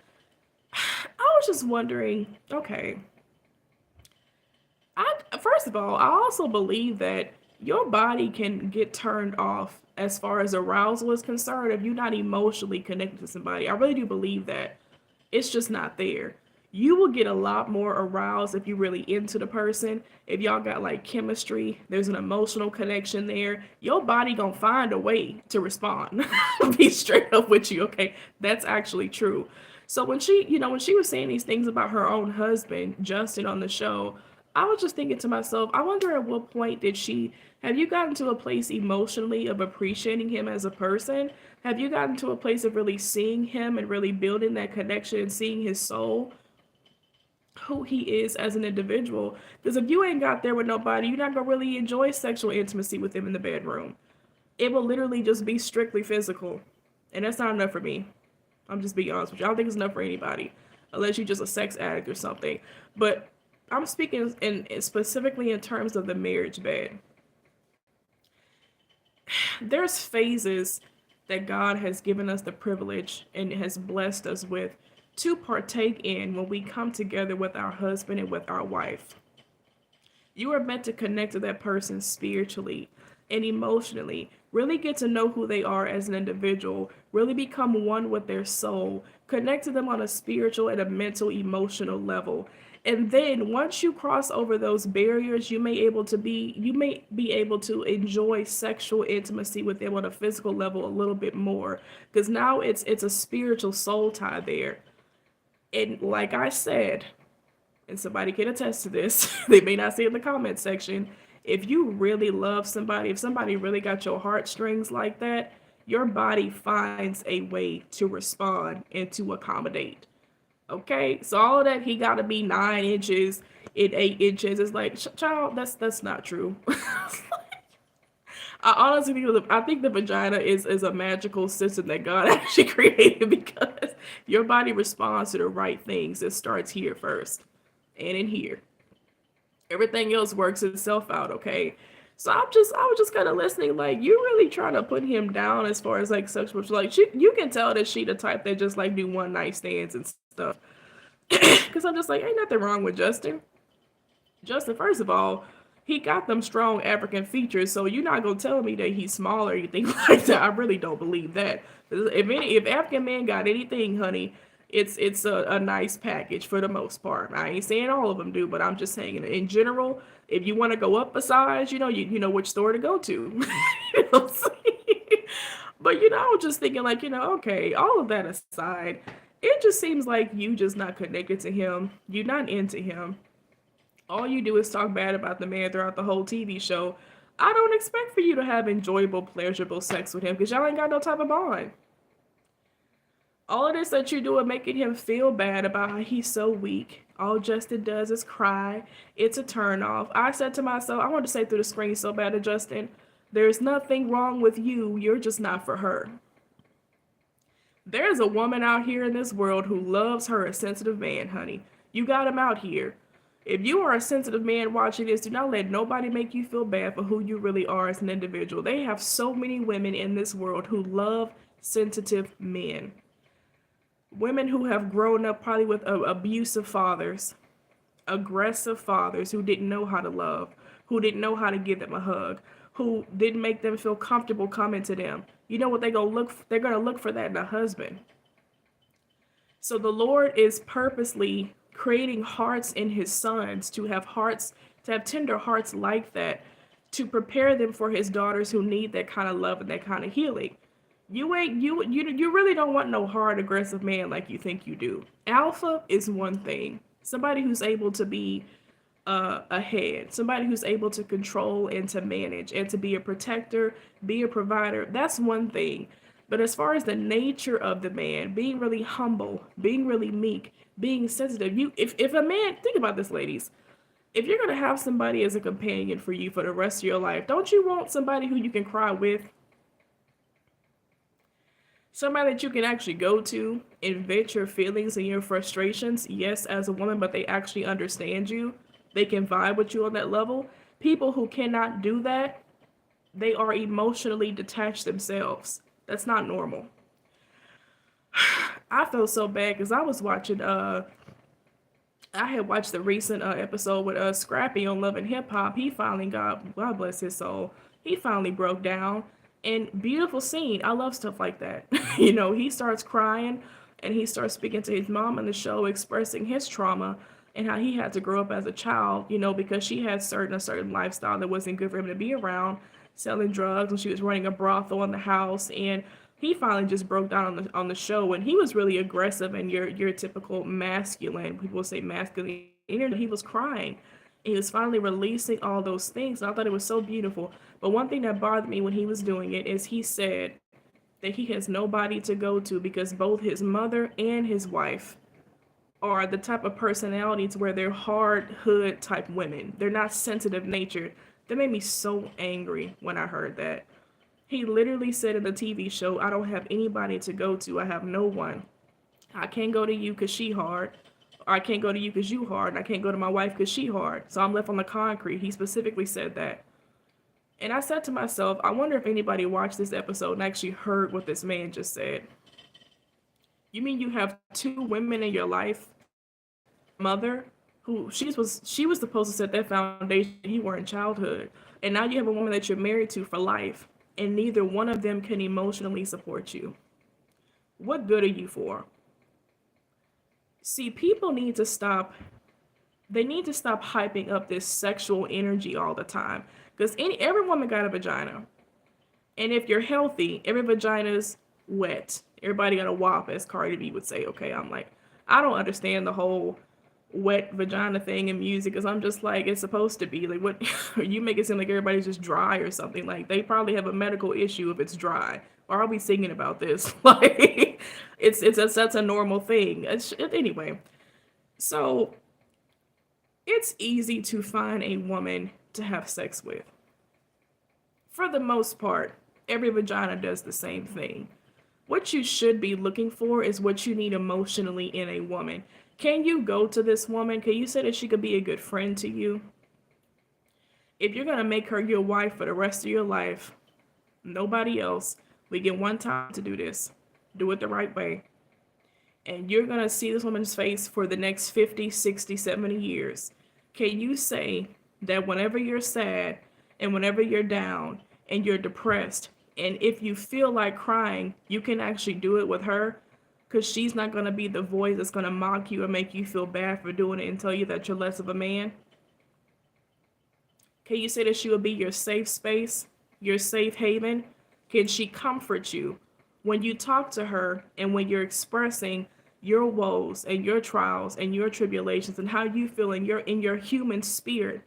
I was just wondering, okay, I first of all, I also believe that your body can get turned off as far as arousal is concerned if you're not emotionally connected to somebody. I really do believe that. It's just not there. You will get a lot more aroused if you're really into the person. If y'all got like chemistry, there's an emotional connection there. Your body gonna find a way to respond. Be straight up with you, okay? That's actually true. So when she was saying these things about her own husband, Justin, on the show, I was just thinking to myself, I wonder at what point did she have you gotten to a place emotionally of appreciating him as a person? Have you gotten to a place of really seeing him and really building that connection and seeing his soul, who he is as an individual? Because if you ain't got there with nobody, you're not gonna really enjoy sexual intimacy with him in the bedroom. It will literally just be strictly physical. And that's not enough for me. I'm just being honest with you. I don't think it's enough for anybody. Unless you're just a sex addict or something. But I'm speaking specifically in terms of the marriage bed. There's phases that God has given us the privilege and has blessed us with to partake in when we come together with our husband and with our wife. You are meant to connect to that person spiritually and emotionally. Really get to know who they are as an individual. Really become one with their soul. Connect to them on a spiritual and a mental, emotional level. And then once you cross over those barriers, you may be able to enjoy sexual intimacy with them on a physical level a little bit more. Because now it's a spiritual soul tie there. And like I said, and somebody can attest to this, they may not see it in the comment section. If you really love somebody, if somebody really got your heartstrings like that, your body finds a way to respond and to accommodate. Okay, so all of that, he got to be 9 inches in 8 inches. It's like, child, that's not true. I think the vagina is a magical system that God actually created because your body responds to the right things. It starts here first, and in here, everything else works itself out. Okay, so I was just kind of listening. Like, you really trying to put him down as far as like sexual. Like, you can tell that she the type that just like do one night stands and stuff. Because I'm just like, ain't nothing wrong with Justin. Justin, first of all, he got them strong African features, so you're not gonna tell me that he's small or anything like that. I really don't believe that. If African men got anything, honey, it's a nice package for the most part. I ain't saying all of them do, but I'm just saying in general, if you want to go up a size, you know which store to go to. You know what I'm saying? But I was just thinking like, okay, all of that aside, it just seems like you just not connected to him. You're not into him. All you do is talk bad about the man throughout the whole TV show. I don't expect for you to have enjoyable, pleasurable sex with him because y'all ain't got no type of bond. All of this that you're doing, making him feel bad about how he's so weak. All Justin does is cry. It's a turn off. I said to myself, I want to say through the screen so bad to Justin, there's nothing wrong with you. You're just not for her. There's a woman out here in this world who loves her a sensitive man, honey. You got him out here. If you are a sensitive man watching this, do not let nobody make you feel bad for who you really are as an individual. They have so many women in this world who love sensitive men. Women who have grown up probably with abusive fathers, aggressive fathers who didn't know how to love, who didn't know how to give them a hug, who didn't make them feel comfortable coming to them. You know what they gonna look? They're gonna look for that in a husband. So the Lord is purposely creating hearts in His sons to have hearts, to have tender hearts like that, to prepare them for His daughters who need that kind of love and that kind of healing. You really don't want no hard aggressive man like you think you do. Alpha is one thing. Somebody who's able to be a head, somebody who's able to control and to manage and to be a protector, be a provider. That's one thing. But as far as the nature of the man, being really humble, being really meek, being sensitive, if a man, think about this, ladies, if you're gonna have somebody as a companion for you for the rest of your life, don't you want somebody who you can cry with? Somebody that you can actually go to and vent your feelings and your frustrations, yes, as a woman, but they actually understand you. They can vibe with you on that level. People who cannot do that, they are emotionally detached themselves. That's not normal. I felt so bad because I was watching I had watched the recent episode with Scrappy on Love and Hip Hop. He finally got, God bless his soul, he finally broke down. And beautiful scene. I love stuff like that. He starts crying and he starts speaking to his mom in the show, expressing his trauma and how he had to grow up as a child, because she had a certain lifestyle that wasn't good for him to be around, selling drugs, and she was running a brothel in the house. And he finally just broke down on the show, and he was really aggressive and your typical masculine. People say masculine. He was crying. He was finally releasing all those things, and I thought it was so beautiful. But one thing that bothered me when he was doing it is he said that he has nobody to go to because both his mother and his wife are the type of personality to where they're hard hood type women. They're not sensitive natured. That made me so angry when I heard that. He literally said in the TV show, I don't have anybody to go to. I have no one. I can't go to you because she hard. Or I can't go to you because you hard. And I can't go to my wife because she hard. So I'm left on the concrete. He specifically said that. And I said to myself, I wonder if anybody watched this episode and actually heard what this man just said. You mean you have two women in your life, mother, who she was supposed to set that foundation you were in childhood. And now you have a woman that you're married to for life, and neither one of them can emotionally support you. What good are you for? See, people need to stop. They need to stop hyping up this sexual energy all the time. Because every woman got a vagina. And if you're healthy, every vagina's wet. Everybody got a wop, as Cardi B would say. Okay, I'm like, I don't understand the whole wet vagina thing in music because I'm just like, it's supposed to be. Like, what? You make it seem like everybody's just dry or something. Like, they probably have a medical issue if it's dry. Or are we singing about this? Like, that's a normal thing. Anyway, so it's easy to find a woman to have sex with. For the most part, every vagina does the same thing. What you should be looking for is what you need emotionally in a woman. Can you go to this woman? Can you say that she could be a good friend to you? If you're going to make her your wife for the rest of your life, nobody else, we get one time to do this. Do it the right way. And you're going to see this woman's face for the next 50, 60, 70 years. Can you say that whenever you're sad and whenever you're down and you're depressed, and if you feel like crying, you can actually do it with her? Because she's not going to be the voice that's going to mock you and make you feel bad for doing it and tell you that you're less of a man. Can you say that she will be your safe space, your safe haven? Can she comfort you when you talk to her and when you're expressing your woes and your trials and your tribulations and how you feel in your human spirit,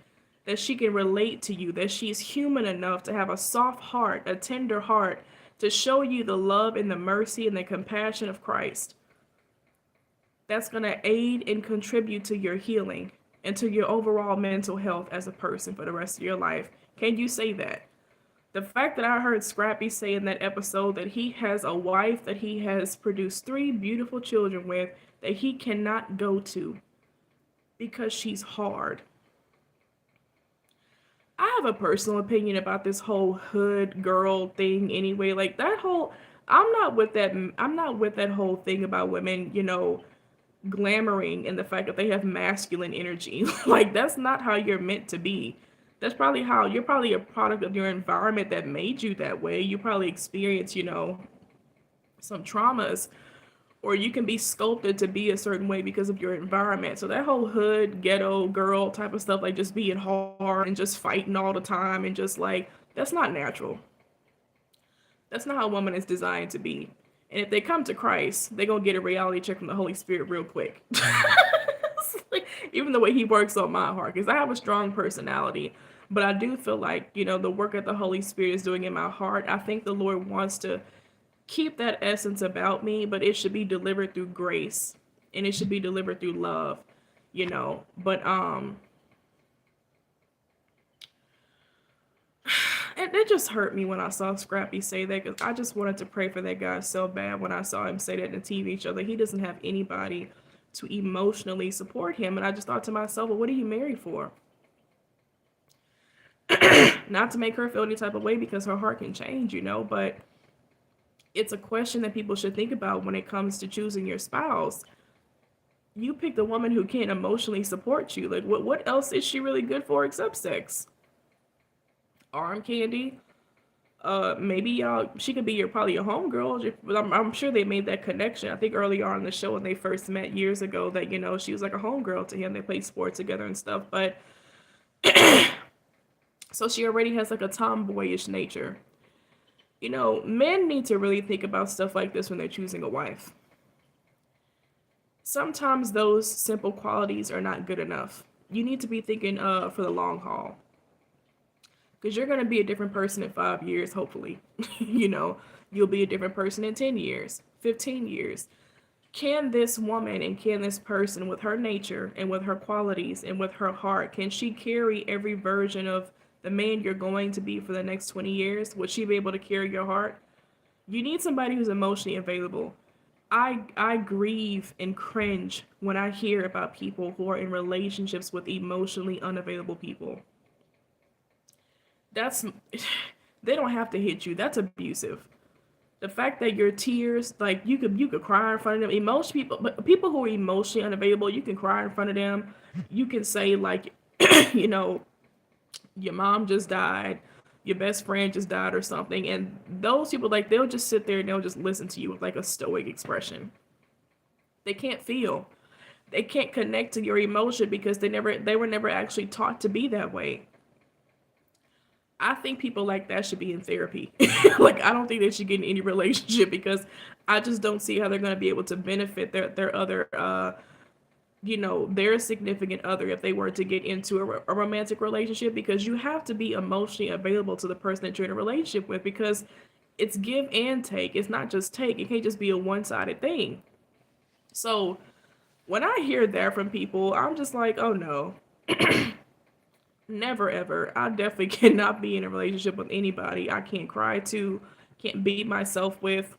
that she can relate to you, that she's human enough to have a soft heart, a tender heart, to show you the love and the mercy and the compassion of Christ? That's going to aid and contribute to your healing and to your overall mental health as a person for the rest of your life. Can you say that? The fact that I heard Scrappy say in that episode that he has a wife that he has produced 3 beautiful children with that he cannot go to because she's hard. I have a personal opinion about this whole hood girl thing anyway. Like that whole, I'm not with that whole thing about women, glamoring and the fact that they have masculine energy. Like that's not how you're meant to be. That's probably how you're probably a product of your environment that made you that way. You probably experience, some traumas, or you can be sculpted to be a certain way because of your environment. So that whole hood, ghetto, girl type of stuff, like just being hard and just fighting all the time and just like, that's not natural. That's not how a woman is designed to be. And if they come to Christ, they're going to get a reality check from the Holy Spirit real quick. Like, even the way he works on my heart, because I have a strong personality. But I do feel like, the work that the Holy Spirit is doing in my heart, I think the Lord wants to keep that essence about me, but it should be delivered through grace and it should be delivered through love. But it just hurt me when I saw Scrappy say that, because I just wanted to pray for that guy so bad when I saw him say that in the TV show, that he doesn't have anybody to emotionally support him. And I just thought to myself, well, what are you married for? Not to make her feel any type of way, because her heart can change, but it's a question that people should think about when it comes to choosing your spouse. You picked a woman who can't emotionally support you. Like, what else is she really good for except sex? Arm candy? Maybe she could be probably your homegirl, but I'm sure they made that connection. I think early on in the show when they first met years ago that, she was like a homegirl to him. They played sports together and stuff, but so she already has like a tomboyish nature. Men need to really think about stuff like this when they're choosing a wife. Sometimes those simple qualities are not good enough. You need to be thinking for the long haul. Because you're going to be a different person in 5 years, hopefully. You'll be a different person in 10 years, 15 years. Can this woman and can this person, with her nature and with her qualities and with her heart, can she carry every version of the man you're going to be for the next 20 years? Would she be able to carry your heart? You need somebody who's emotionally available. I grieve and cringe when I hear about people who are in relationships with emotionally unavailable people. That's they don't have to hit you. That's abusive. The fact that your tears, like you could cry in front of them. Emotion people, but people who are emotionally unavailable, you can cry in front of them. You can say like, you know, your mom just died, your best friend just died or something, and those people, like, they'll just sit there and they'll just listen to you with like a stoic expression. They can't feel. They can't connect to your emotion because they were never actually taught to be that way. I think people like that should be in therapy. Like, I don't think they should get in any relationship because I just don't see how they're going to be able to benefit their other their significant other if they were to get into a romantic relationship, because you have to be emotionally available to the person that you're in a relationship with, because it's give and take. It's not just take. It can't just be a one-sided thing. So when I hear that from people, I'm just like, oh no, never ever. I definitely cannot be in a relationship with anybody I can't cry to, can't beat myself with.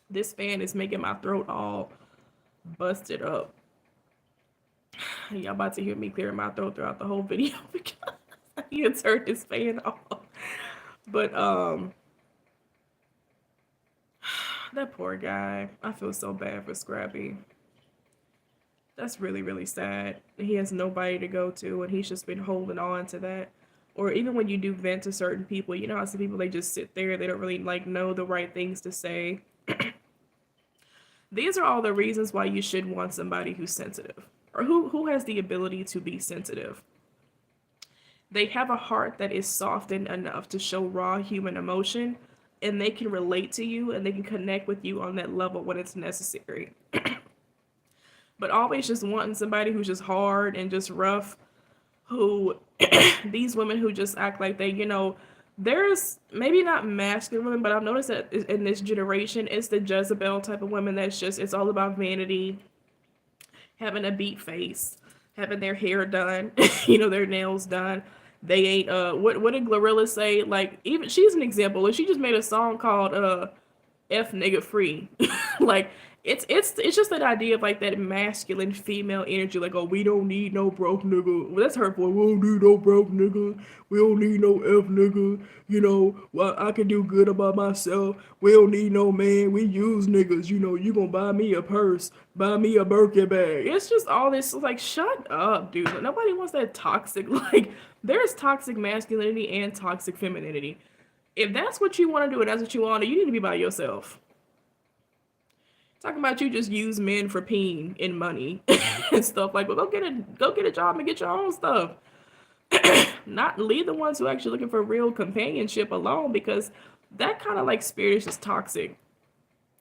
This fan is making my throat all busted up. Y'all about to hear me clearing my throat throughout the whole video because he had turned his fan off. But that poor guy. I feel so bad for Scrappy. That's really, really sad. He has nobody to go to, and he's just been holding on to that. Or even when you do vent to certain people, you know how some people, they just sit there, they don't really like know the right things to say. These are all the reasons why you should want somebody who's sensitive, or who has the ability to be sensitive. They have a heart that is softened enough to show raw human emotion, and they can relate to you and they can connect with you on that level when it's necessary. But always just wanting somebody who's just hard and just rough, who these women who just act like they, there's maybe not masculine women, but I've noticed that in this generation, it's the Jezebel type of women that's just, it's all about vanity, having a beat face, having their hair done, their nails done. They ain't, what did Glorilla say? Like, even, she's an example. She just made a song called, F nigga free. Like, It's just that idea of like that masculine female energy, like, oh, we don't need no broke nigga. Well, that's hurtful. We don't need no broke nigga. We don't need no F nigga. Well, I can do good about myself. We don't need no man. We use niggas. You gonna buy me a purse, buy me a Birkin bag. It's just all this like, shut up, dude. Like, nobody wants that toxic. Like, there's toxic masculinity and toxic femininity. If that's what you want to do and that's what you want to do, you need to be by yourself. Talking about you just use men for peen and money and stuff like, well, go get a job and get your own stuff. Not leave the ones who are actually looking for real companionship alone, because that kind of like spirit is just toxic.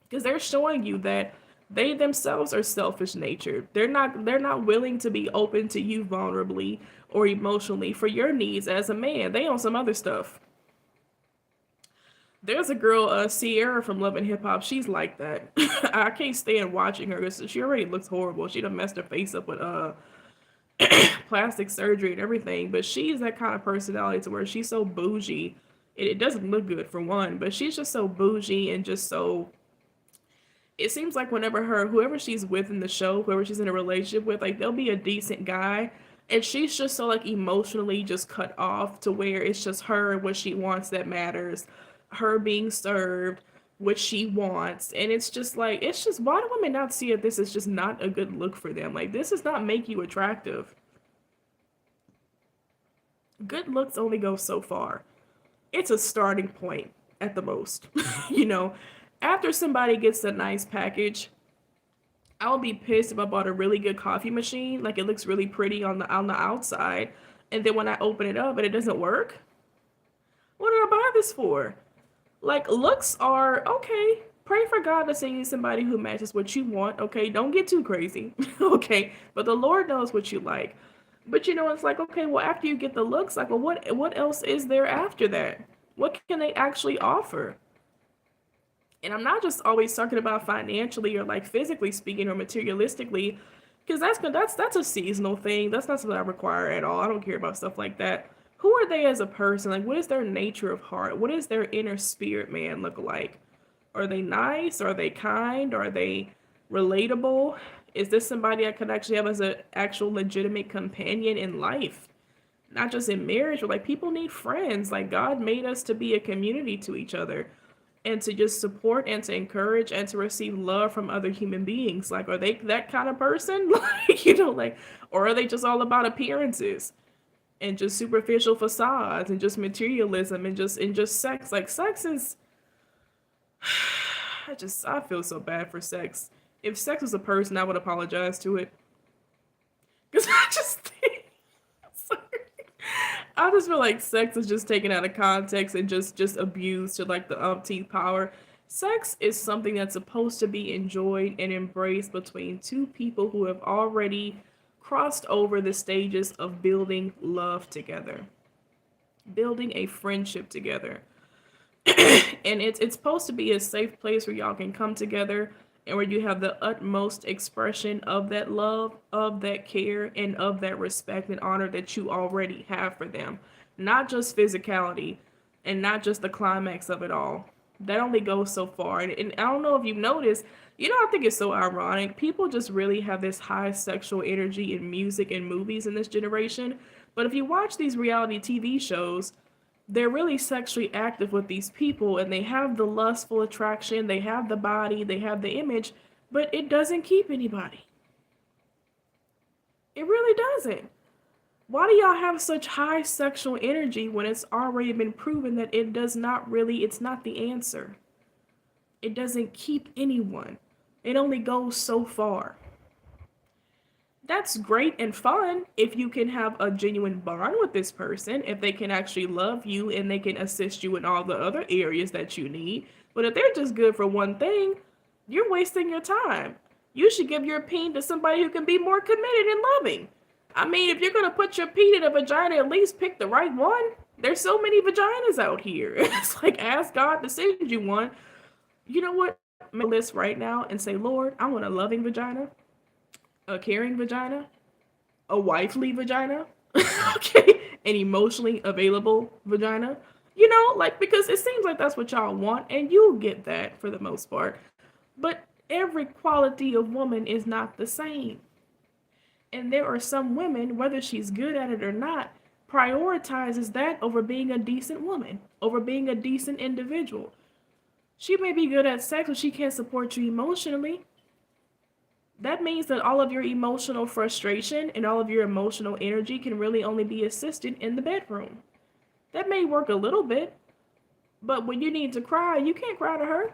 Because they're showing you that they themselves are selfish natured. They're not willing to be open to you vulnerably or emotionally for your needs as a man. They on some other stuff. There's a girl, Sierra from Love and Hip Hop. She's like that. I can't stand watching her because she already looks horrible. She done messed her face up with plastic surgery and everything. But she's that kind of personality to where she's so bougie. It doesn't look good for one, but she's just so bougie and just so. It seems like whenever whoever she's with in the show, whoever she's in a relationship with, like they'll be a decent guy. And she's just so like emotionally just cut off to where it's just her and what she wants that matters, her being served what she wants. And it's just why do women not see it? This is just not a good look for them. Like, this does not make you attractive. Good looks only go so far. It's a starting point at the most. you know After somebody gets a nice package, I'll be pissed if I bought a really good coffee machine, like it looks really pretty on the outside, and then when I open it up and it doesn't work. What did I buy this for? Like, looks are okay. Pray for God to send you somebody who matches what you want. Okay, don't get too crazy. Okay, but the Lord knows what you like. But it's like, okay, well, after you get the looks, like, well, what else is there after that? What can they actually offer? And I'm not just always talking about financially or like physically speaking or materialistically, because that's a seasonal thing. That's not something I require at all. I don't care about stuff like that. Who are they as a person? Like, what is their nature of heart? What is their inner spirit man look like? Are they nice? Are they kind? Are they relatable? Is this somebody I could actually have as an actual legitimate companion in life? Not just in marriage, but like, people need friends. Like, God made us to be a community to each other and to just support and to encourage and to receive love from other human beings. Like, are they that kind of person? Like, or are they just all about appearances and just superficial facades and just materialism and just sex? Like, sex is I feel so bad for sex. If sex was a person, I would apologize to it. Because I just think, sorry. I just feel like sex is just taken out of context and just abused to like the umpteenth power. Sex is something that's supposed to be enjoyed and embraced between two people who have already crossed over the stages of building love together, building a friendship together. And it's supposed to be a safe place where y'all can come together and where you have the utmost expression of that love, of that care, and of that respect and honor that you already have for them. Not just physicality and not just the climax of it all. That only goes so far. And I don't know if you've noticed, I think it's so ironic. People just really have this high sexual energy in music and movies in this generation. But if you watch these reality TV shows, they're really sexually active with these people, and they have the lustful attraction, they have the body, they have the image, but it doesn't keep anybody. It really doesn't. Why do y'all have such high sexual energy when it's already been proven that it's not the answer? It doesn't keep anyone. It only goes so far. That's great and fun if you can have a genuine bond with this person, if they can actually love you and they can assist you in all the other areas that you need. But if they're just good for one thing, you're wasting your time. You should give your opinion to somebody who can be more committed and loving. I mean, if you're going to put your peen in a vagina, at least pick the right one. There's so many vaginas out here. It's like, ask God to send you one. You know what? Make a list right now and say, Lord, I want a loving vagina, a caring vagina, a wifely vagina, okay, an emotionally available vagina. Like, because it seems like that's what y'all want, and you'll get that for the most part. But Every quality of woman is not the same. And there are some women, whether she's good at it or not, prioritizes that over being a decent woman, over being a decent individual. She may be good at sex, but she can't support you emotionally. That means that all of your emotional frustration and all of your emotional energy can really only be assisted in the bedroom. That may work a little bit, but when you need to cry, you can't cry to her.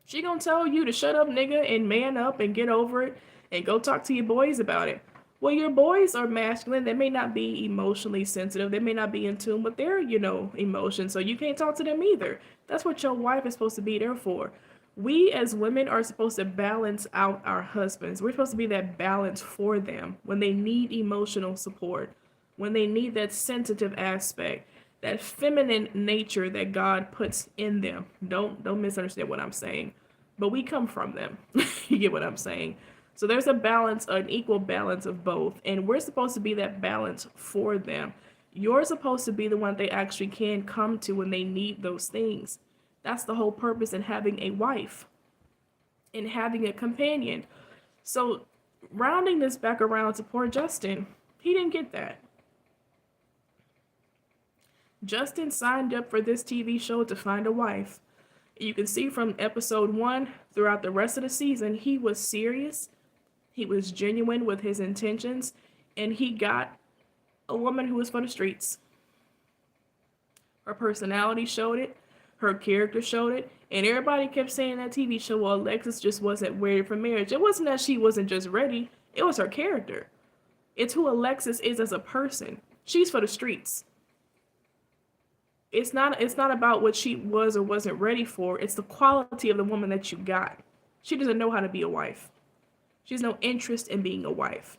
She gonna tell you to shut up, nigga, and man up and get over it and go talk to your boys about it. Well, your boys are masculine. They may not be emotionally sensitive. They may not be in tune with their, emotions. So you can't talk to them either. That's what your wife is supposed to be there for. We as women are supposed to balance out our husbands. We're supposed to be that balance for them when they need emotional support, when they need that sensitive aspect, that feminine nature that God puts in them. Don't misunderstand what I'm saying. But we come from them. You get what I'm saying? So there's a balance, an equal balance of both. And we're supposed to be that balance for them. You're supposed to be the one they actually can come to when they need those things. That's the whole purpose in having a wife and having a companion. So rounding this back around to poor Justin, he didn't get that. Justin signed up for this TV show to find a wife. You can see from episode 1 throughout the rest of the season, he was serious, he was genuine with his intentions, and he got a woman who was for the streets. Her personality showed it, her character showed it, and everybody kept saying that TV show, well, Alexis just wasn't ready for marriage. It wasn't that she wasn't just ready, it was her character. It's who Alexis is as a person. She's for the streets. It's not about what she was or wasn't ready for. It's the quality of the woman that you got. She doesn't know how to be a wife. She has no interest in being a wife.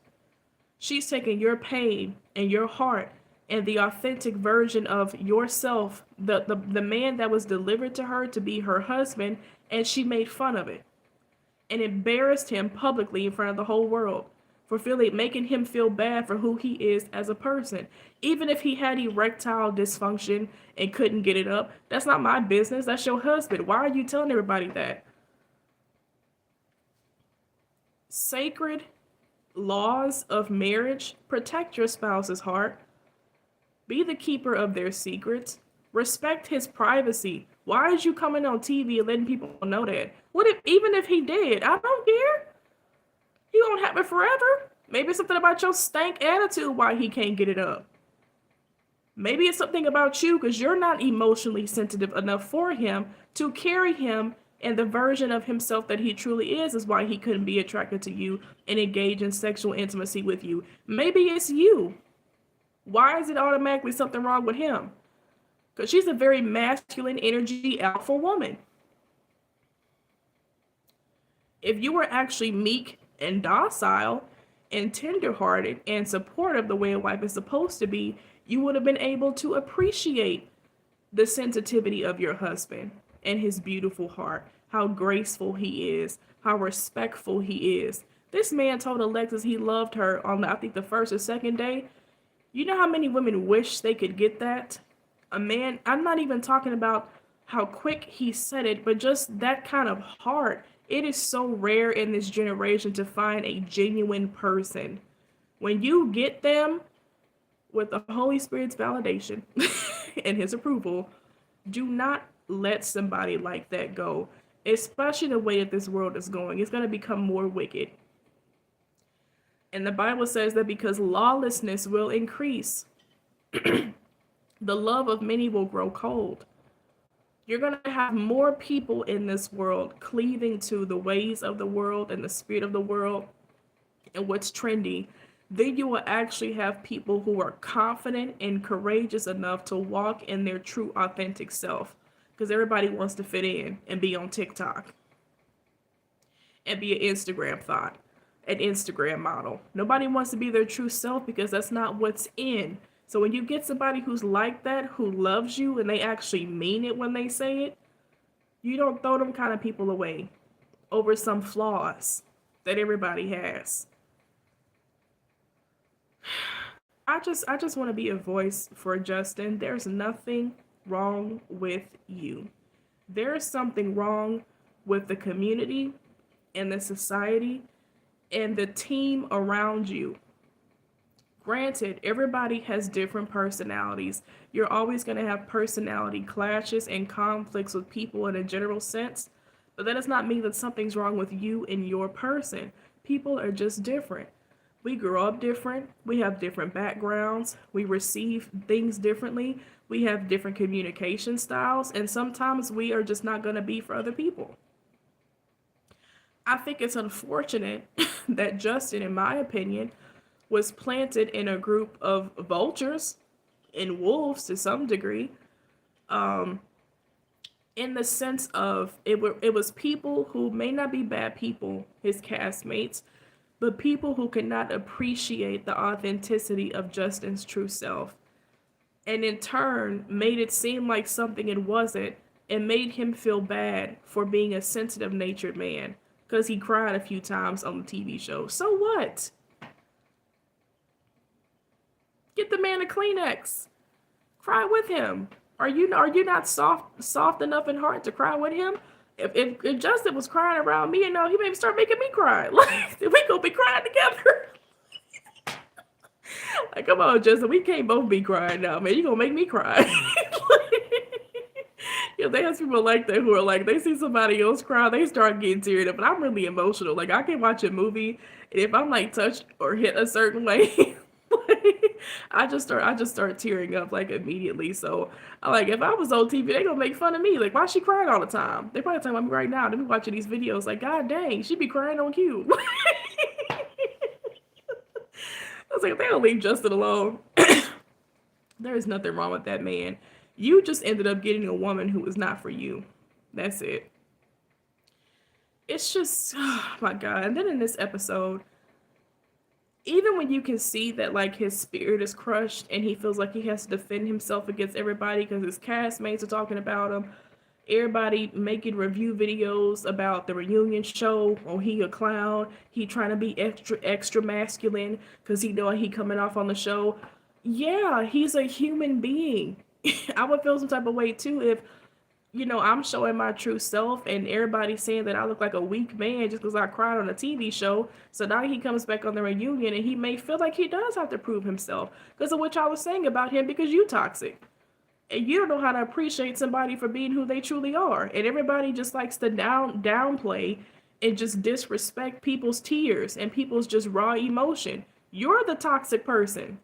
She's taking your pain and your heart and the authentic version of yourself, the man that was delivered to her to be her husband, and she made fun of it and embarrassed him publicly in front of the whole world for making him feel bad for who he is as a person. Even if he had erectile dysfunction and couldn't get it up, that's not my business. That's your husband. Why are you telling everybody that? Sacred laws of marriage protect your spouse's heart. Be the keeper of their secrets. Respect his privacy. Why is you coming on TV and letting people know that? Even if he did? I don't care. He won't have it forever. Maybe it's something about your stank attitude why he can't get it up. Maybe it's something about you because you're not emotionally sensitive enough for him to carry him, and the version of himself that he truly is why he couldn't be attracted to you and engage in sexual intimacy with you. Maybe it's you. Why is it automatically something wrong with him? Because she's a very masculine energy alpha woman. If you were actually meek and docile and tenderhearted and supportive the way a wife is supposed to be, you would have been able to appreciate the sensitivity of your husband and his beautiful heart, how graceful he is, how respectful he is. This man told Alexis he loved her on, I think, the first or second day. You know how many women wish they could get that? A man, I'm not even talking about how quick he said it, but just that kind of heart. It is so rare in this generation to find a genuine person. When you get them with the Holy Spirit's validation and his approval, do not let somebody like that go, especially the way that this world is going. It's going to become more wicked. And the Bible says that because lawlessness will increase, the love of many will grow cold. You're going to have more people in this world cleaving to the ways of the world and the spirit of the world and what's trendy. Then you will actually have people who are confident and courageous enough to walk in their true, authentic self. Because everybody wants to fit in and be on TikTok and be an Instagram thought, an Instagram model. Nobody wants to be their true self because that's not what's in. So when you get somebody who's like that, who loves you, and they actually mean it when they say it, you don't throw them kind of people away over some flaws that everybody has. I just want to be a voice for Justin. There's nothing wrong with you. There's something wrong with the community and the society and the team around you. Granted, everybody has different personalities. You're always going to have personality clashes and conflicts with people in a general sense, but that does not mean that something's wrong with you and your person. People are just different. We grow up different. We have different backgrounds. We receive things differently. We have different communication styles, and sometimes we are just not going to be for other people. I think it's unfortunate that Justin, in my opinion, was planted in a group of vultures and wolves to some degree, um, in the sense of it was people who may not be bad people, his castmates, but people who could not appreciate the authenticity of Justin's true self, and in turn made it seem like something it wasn't, and made him feel bad for being a sensitive natured man because he cried a few times on the TV show. So what? Get the man a Kleenex. Cry with him. Are you not soft enough in heart to cry with him? If Justin was crying around me, he made me start making me cry. Like we gonna be crying together. Like, come on, Justin, we can't both be crying now, man. You gonna make me cry. They have people like that who are like, they see somebody else cry, they start getting teared up, and I'm really emotional. Like, I can watch a movie, and if I'm like touched or hit a certain way, like, I just start tearing up like immediately. So, like, if I was on TV, they gonna make fun of me. Like, why she crying all the time? They probably talking about me right now. They be watching these videos, like, God dang, she be crying on cue. I was like, if they don't leave Justin alone, there is nothing wrong with that man. You just ended up getting a woman who was not for you. That's it. It's just, oh my God. And then in this episode, even when you can see that like his spirit is crushed and he feels like he has to defend himself against everybody because his castmates are talking about him, everybody making review videos about the reunion show. Oh, he a clown. He trying to be extra masculine because he know he coming off on the show. Yeah, he's a human being. I would feel some type of way too if I'm showing my true self and everybody's saying that I look like a weak man just because I cried on a TV show. So now he comes back on the reunion and he may feel like he does have to prove himself because of what y'all was saying about him because you toxic. And you don't know how to appreciate somebody for being who they truly are. And everybody just likes to downplay and just disrespect people's tears and people's just raw emotion. You're the toxic person.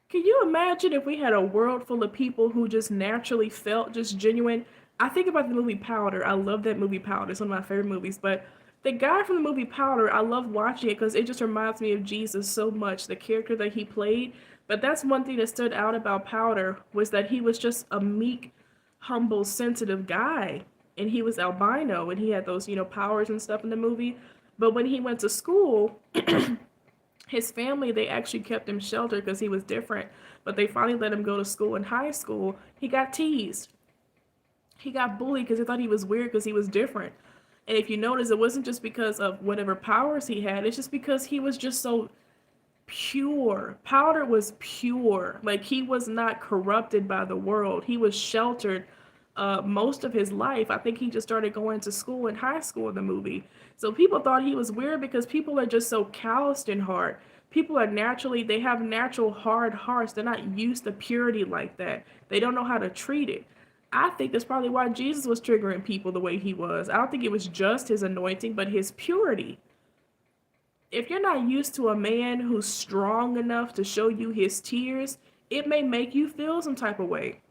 Can you imagine if we had a world full of people who just naturally felt just genuine? I think about the movie Powder. I love that movie Powder. It's one of my favorite movies. But the guy from the movie Powder, I love watching it because it just reminds me of Jesus so much, the character that he played. But that's one thing that stood out about Powder was that he was just a meek, humble, sensitive guy. And he was albino and he had those, powers and stuff in the movie. But when he went to school, his family, they actually kept him sheltered because he was different, but they finally let him go to school. In high school, he got teased. He got bullied because they thought he was weird because he was different. And if you notice, it wasn't just because of whatever powers he had, it's just because he was just so pure. Powder was pure. Like, he was not corrupted by the world. He was sheltered most of his life. I think he just started going to school in high school in the movie. So people thought he was weird because people are just so calloused in heart. People are they have natural hard hearts. They're not used to purity like that. They don't know how to treat it. I think that's probably why Jesus was triggering people the way he was. I don't think it was just his anointing, but his purity. If you're not used to a man who's strong enough to show you his tears, it may make you feel some type of way.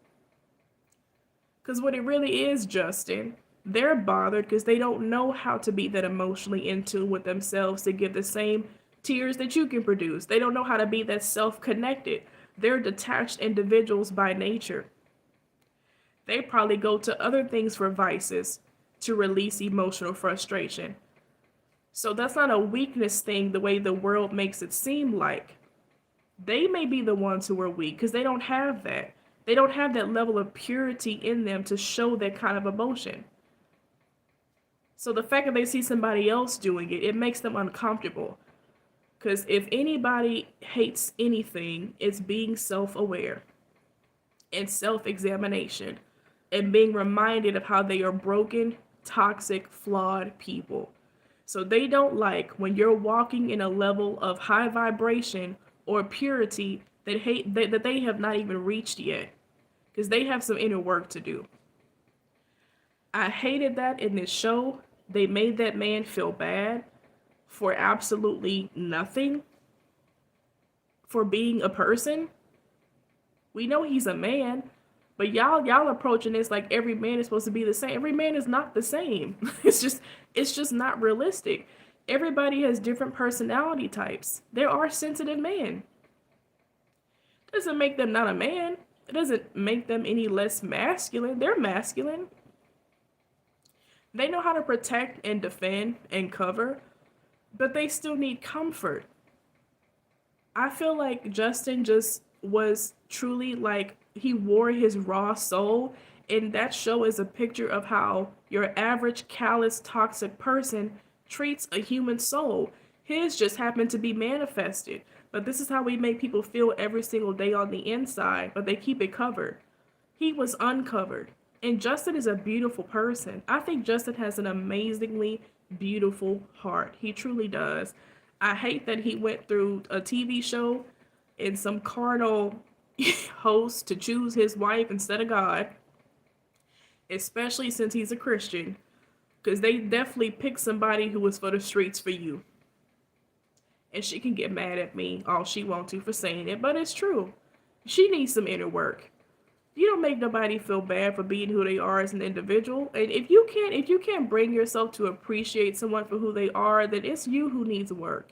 Because what it really is, Justin, they're bothered because they don't know how to be that emotionally in tune with themselves to give the same tears that you can produce. They don't know how to be that self-connected. They're detached individuals by nature. They probably go to other things for vices to release emotional frustration. So that's not a weakness thing the way the world makes it seem like. They may be the ones who are weak because they don't have that. They don't have that level of purity in them to show that kind of emotion. So the fact that they see somebody else doing it, it makes them uncomfortable. Because if anybody hates anything, it's being self-aware and self-examination and being reminded of how they are broken, toxic, flawed people. So they don't like when you're walking in a level of high vibration or purity that they have not even reached yet, because they have some inner work to do. I hated that in this show. They made that man feel bad for absolutely nothing, for being a person. We know he's a man, but y'all approaching this like every man is supposed to be the same. Every man is not the same. It's just not realistic. Everybody has different personality types. There are sensitive men. Doesn't make them not a man. It doesn't make them any less masculine. They're masculine. They know how to protect and defend and cover, but they still need comfort. I feel like Justin just was truly like he wore his raw soul, and that show is a picture of how your average callous toxic person treats a human soul. His just happened to be manifested, but this is how we make people feel every single day on the inside, but they keep it covered. He was uncovered. And Justin is a beautiful person. I think Justin has an amazingly beautiful heart. He truly does. I hate that he went through a TV show and some carnal host to choose his wife instead of God, especially since he's a Christian, because they definitely picked somebody who was for the streets for you. And she can get mad at me all she wants to for saying it, but it's true. She needs some inner work. You don't make nobody feel bad for being who they are as an individual. And if you can't bring yourself to appreciate someone for who they are, then it's you who needs work.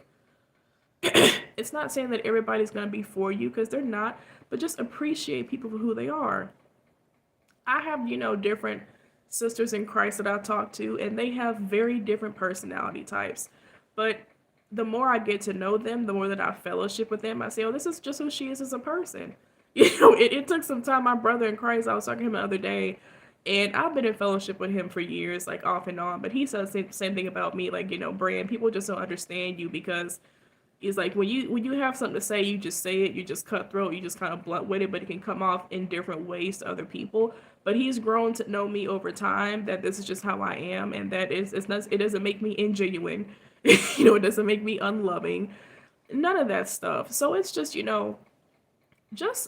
It's not saying that everybody's going to be for you, because they're not, but just appreciate people for who they are. I have, different sisters in Christ that I talk to, and they have very different personality types. But the more I get to know them, the more that I fellowship with them, I say, oh, this is just who she is as a person. It took some time. My brother in Christ, I was talking to him the other day, and I've been in fellowship with him for years, like off and on, but he said the same thing about me, like, Brand, people just don't understand you, because it's like when you have something to say, you just say it, you just cutthroat, you just kind of blunt with it, but it can come off in different ways to other people. But he's grown to know me over time, that this is just how I am, and that it's not, it doesn't make me ingenuine. It doesn't make me unloving. None of that stuff. So it's just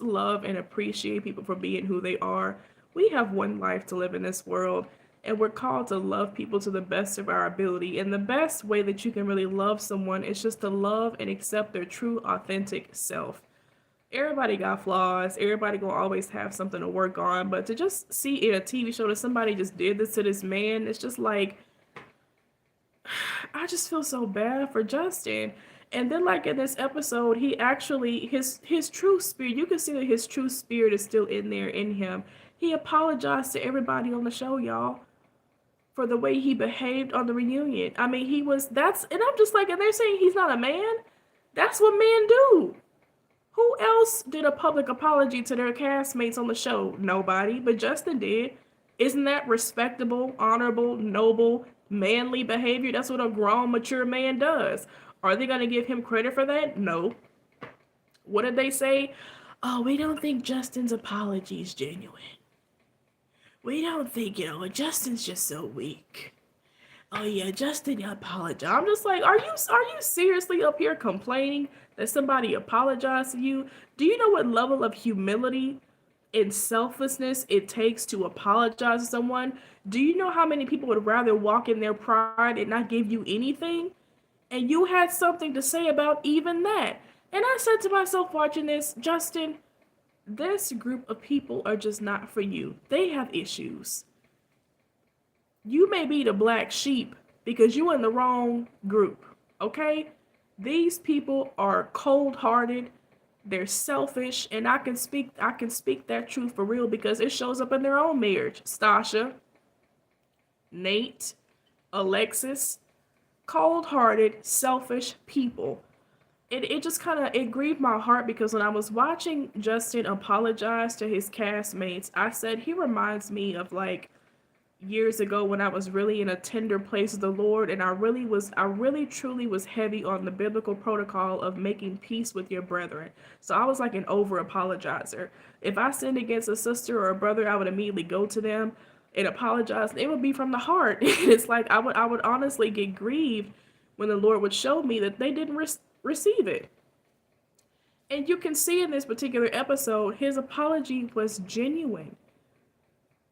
love and appreciate people for being who they are. We have one life to live in this world, and we're called to love people to the best of our ability. And the best way that you can really love someone is just to love and accept their true, authentic self. Everybody got flaws. Everybody gonna always have something to work on. But to just see in a TV show that somebody just did this to this man, it's just like, I just feel so bad for Justin. And then, like, in this episode, he actually, his true spirit, you can see that his true spirit is still in there in him. He apologized to everybody on the show, y'all, for the way he behaved on the reunion. I mean, and I'm just like, and they're saying he's not a man? That's what men do. Who else did a public apology to their castmates on the show? Nobody, but Justin did. Isn't that respectable, honorable, noble, manly behavior? That's what a grown, mature man does. Are they going to give him credit for that? No. What did they say? Oh, we don't think Justin's apology is genuine. We don't think, Justin's just so weak. Oh yeah, Justin apologized. I'm just like, are you seriously up here complaining that somebody apologized to you? Do you know what level of humility and selflessness it takes to apologize to someone? Do you know how many people would rather walk in their pride and not give you anything? And you had something to say about even that. And I said to myself watching this, Justin, this group of people are just not for you. They have issues. You may be the black sheep because you're in the wrong group, okay? These people are cold-hearted, they're selfish, and I can speak that truth for real because it shows up in their own marriage. Stasha, Nate, Alexis, cold-hearted, selfish people. It just it grieved my heart because when I was watching Justin apologize to his castmates, I said he reminds me of like years ago when I was really in a tender place with the Lord, and I really truly was heavy on the biblical protocol of making peace with your brethren. So I was like an over apologizer. If I sinned against a sister or a brother, I would immediately go to them and apologize, it would be from the heart. It's like I would honestly get grieved when the Lord would show me that they didn't receive it. And you can see in this particular episode, his apology was genuine,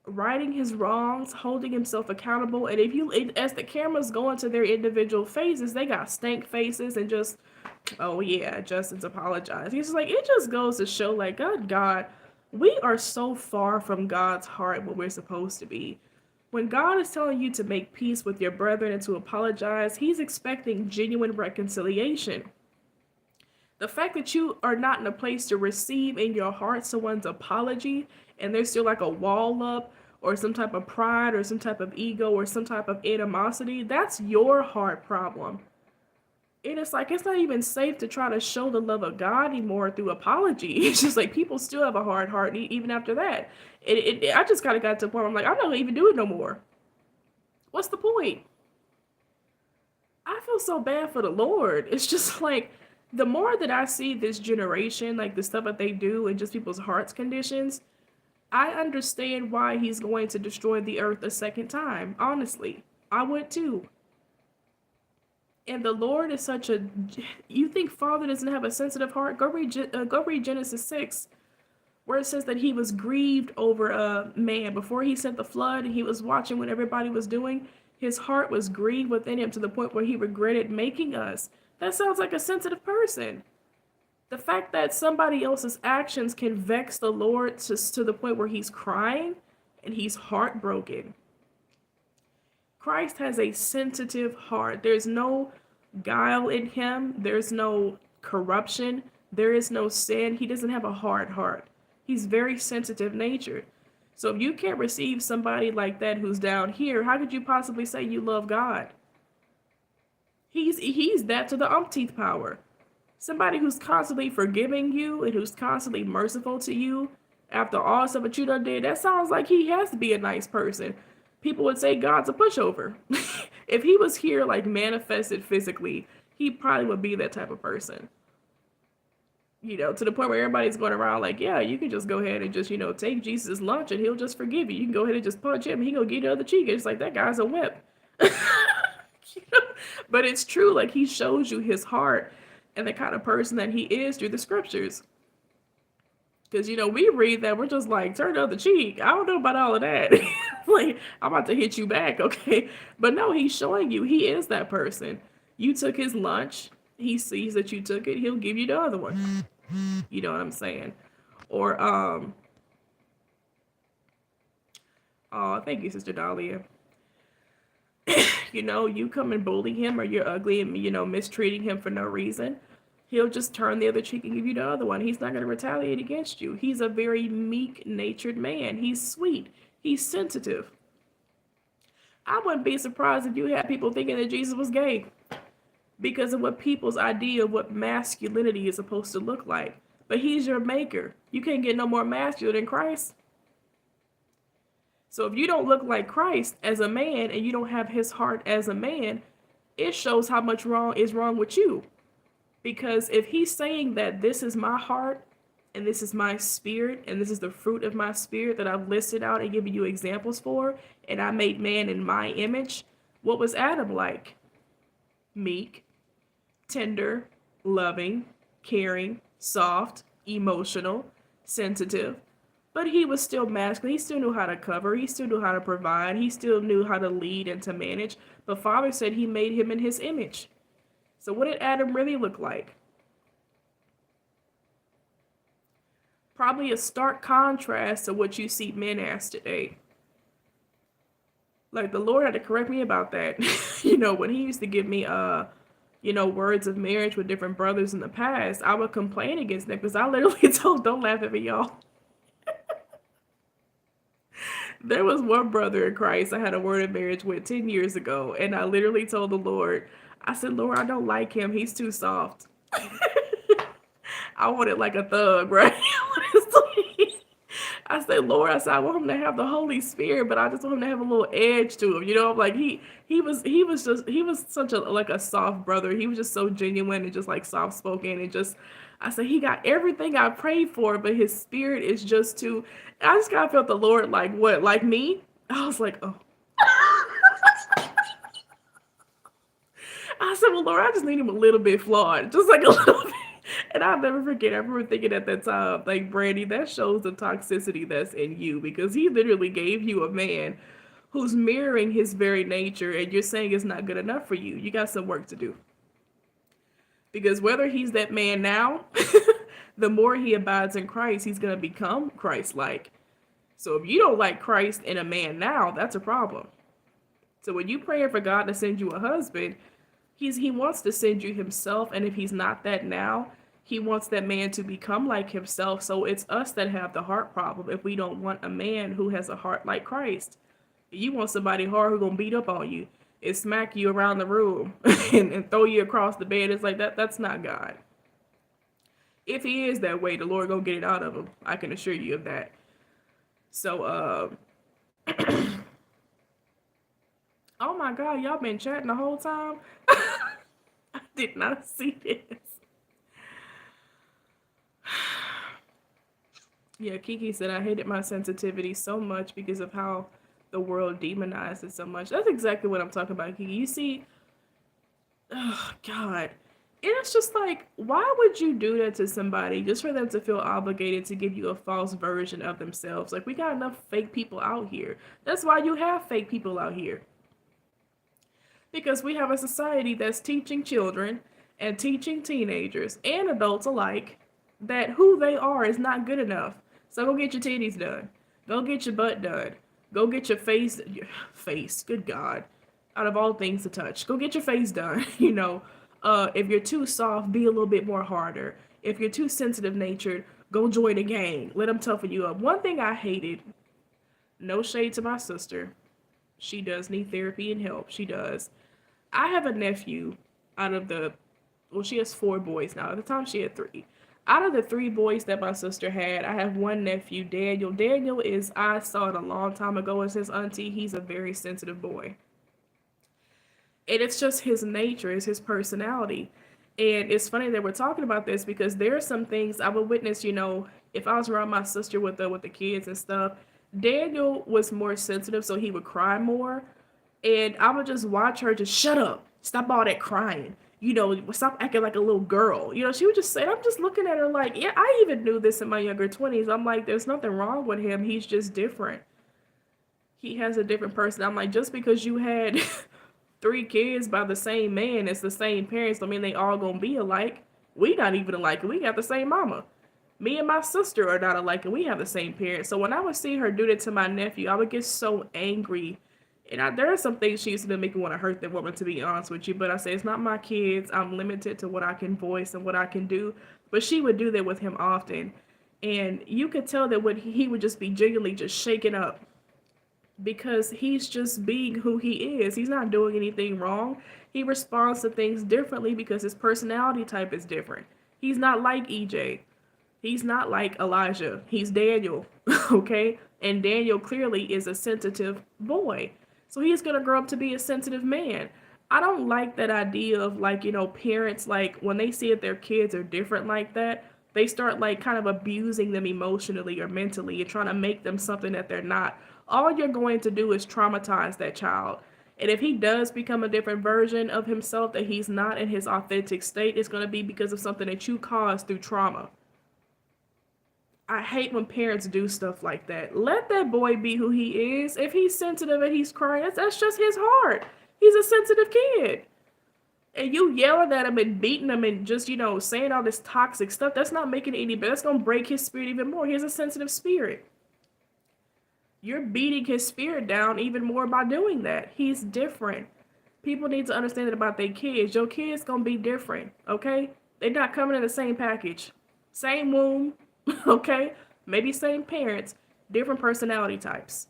righting his wrongs, holding himself accountable. And as the cameras go into their individual faces, they got stank faces and just, oh yeah, Justin's apologized. He's just like, it just goes to show, like, God, we are so far from God's heart what we're supposed to be. When God is telling you to make peace with your brethren and to apologize, he's expecting genuine reconciliation. The fact that you are not in a place to receive in your heart someone's apology and there's still like a wall up or some type of pride or some type of ego or some type of animosity, that's your heart problem. And it's like, it's not even safe to try to show the love of God anymore through apology. It's just like people still have a hard heart even after that. I just kind of got to the point where I'm like, I'm not going to even do it no more. What's the point? I feel so bad for the Lord. It's just like, the more that I see this generation, like the stuff that they do and just people's hearts conditions, I understand why he's going to destroy the earth a second time. Honestly, I would too. And the Lord is such a, you think Father doesn't have a sensitive heart? Go read Genesis 6, where it says that he was grieved over a man. Before he sent the flood, and he was watching what everybody was doing. His heart was grieved within him to the point where he regretted making us. That sounds like a sensitive person. The fact that somebody else's actions can vex the Lord to the point where he's crying and he's heartbroken. Christ has a sensitive heart. There's no guile in him. There's no corruption. There is no sin. He doesn't have a hard heart. He's very sensitive natured. So if you can't receive somebody like that who's down here, how could you possibly say you love God? He's that to the umpteenth power. Somebody who's constantly forgiving you and who's constantly merciful to you after all stuff that you done did, that sounds like he has to be a nice person. People would say God's a pushover. If he was here, like, manifested physically, he probably would be that type of person. You know, to the point where everybody's going around like, yeah, you can just go ahead and just, take Jesus' lunch and he'll just forgive you. You can go ahead and just punch him and he'll give you the other cheek. It's like, that guy's a whip. But it's true, like, he shows you his heart and the kind of person that he is through the scriptures. Because, we read that, we're just like, turn the other cheek. I don't know about all of that. Like, I'm about to hit you back, okay? But no, he's showing you he is that person. You took his lunch. He sees that you took it. He'll give you the other one. You know what I'm saying? Or, oh, thank you, Sister Dahlia. You come and bully him or you're ugly and, mistreating him for no reason. He'll just turn the other cheek and give you the other one. He's not going to retaliate against you. He's a very meek-natured man. He's sweet. He's sensitive. I wouldn't be surprised if you had people thinking that Jesus was gay because of what people's idea of what masculinity is supposed to look like. But he's your maker. You can't get no more masculine than Christ. So if you don't look like Christ as a man and you don't have his heart as a man, it shows how much wrong is wrong with you. Because if he's saying that this is my heart and this is my spirit and this is the fruit of my spirit that I've listed out and given you examples for, and I made man in my image, what was Adam like? Meek, tender, loving, caring, soft, emotional, sensitive. But he was still masculine. He still knew how to cover. He still knew how to provide. He still knew how to lead and to manage. But Father said he made him in his image. So what did Adam really look like? Probably a stark contrast to what you see men as today. Like, the Lord had to correct me about that. When he used to give me, words of marriage with different brothers in the past, I would complain against them because I literally told, don't laugh at me, y'all. There was one brother in Christ I had a word of marriage with 10 years ago, and I literally told the Lord, I said, Lord, I don't like him. He's too soft. I wanted like a thug, right? I said, Lord, I want him to have the Holy Spirit, but I just want him to have a little edge to him. Like he was such a soft brother. He was just so genuine and just like soft spoken and just, I said, he got everything I prayed for, but his spirit is just too, I just kind of felt the Lord like, what, like me? I was like, oh. I said, well, Lord, I just need him a little bit flawed, just like a little bit. And I'll never forget, I remember thinking at that time, like, Brandi, that shows the toxicity that's in you because he literally gave you a man who's mirroring his very nature, and you're saying it's not good enough for you. You got some work to do. Because whether he's that man now, the more he abides in Christ, he's going to become Christ like. So if you don't like Christ in a man now, that's a problem. So when you praying for God to send you a husband, he wants to send you himself, and if he's not that now, he wants that man to become like himself. So it's us that have the heart problem if we don't want a man who has a heart like Christ. You want somebody hard who's gonna beat up on you and smack you around the room and throw you across the bed. It's like that's not God. If he is that way, the Lord gonna get it out of him. I can assure you of that. So oh my God, y'all been chatting the whole time? I did not see this. Yeah, Kiki said, I hated my sensitivity so much because of how the world demonized it so much. That's exactly what I'm talking about, Kiki. You see, oh, God. And it's just like, why would you do that to somebody just for them to feel obligated to give you a false version of themselves? Like, we got enough fake people out here. That's why you have fake people out here. Because we have a society that's teaching children and teaching teenagers and adults alike that who they are is not good enough. So go get your titties done. Go get your butt done. Go get your face, good God, out of all things to touch. Go get your face done, If you're too soft, be a little bit more harder. If you're too sensitive natured, go join a gang. Let them toughen you up. One thing I hated, no shade to my sister. She does need therapy and help. She does. I have a nephew she has 4 boys now. At the time, she had 3. Out of the 3 boys that my sister had, I have one nephew, Daniel. Daniel I saw it a long time ago as his auntie. He's a very sensitive boy. And it's just his nature, it's his personality. And it's funny that we're talking about this because there are some things I would witness, if I was around my sister with the kids and stuff. Daniel was more sensitive, so he would cry more. And I would just watch her just shut up, stop all that crying, stop acting like a little girl. She would just say, I'm just looking at her like, yeah, I even knew this in my younger 20s. I'm like, there's nothing wrong with him. He's just different. He has a different person. I'm like, just because you had 3 kids by the same man, it's the same parents, don't mean they all gonna be alike. We not even alike, and we got the same mama. Me and my sister are not alike, and we have the same parents. So when I would see her do that to my nephew, I would get so angry. And there are some things she used to do make me want to hurt that woman, to be honest with you. But I say, it's not my kids. I'm limited to what I can voice and what I can do. But she would do that with him often. And you could tell that he would just be genuinely just shaken up. Because he's just being who he is. He's not doing anything wrong. He responds to things differently because his personality type is different. He's not like EJ. He's not like Elijah. He's Daniel. Okay? And Daniel clearly is a sensitive boy. So he's going to grow up to be a sensitive man. I don't like that idea of parents, when they see that their kids are different like that, they start kind of abusing them emotionally or mentally and trying to make them something that they're not. All you're going to do is traumatize that child. And if he does become a different version of himself that he's not in his authentic state, it's going to be because of something that you caused through trauma. I hate when parents do stuff like that. Let that boy be who he is. If he's sensitive and he's crying, that's just his heart. He's a sensitive kid. And you yelling at him and beating him and just, saying all this toxic stuff, that's not making it any better. That's going to break his spirit even more. He has a sensitive spirit. You're beating his spirit down even more by doing that. He's different. People need to understand that about their kids. Your kids going to be different, okay? They're not coming in the same package. Same womb. Okay, maybe same parents, different personality types.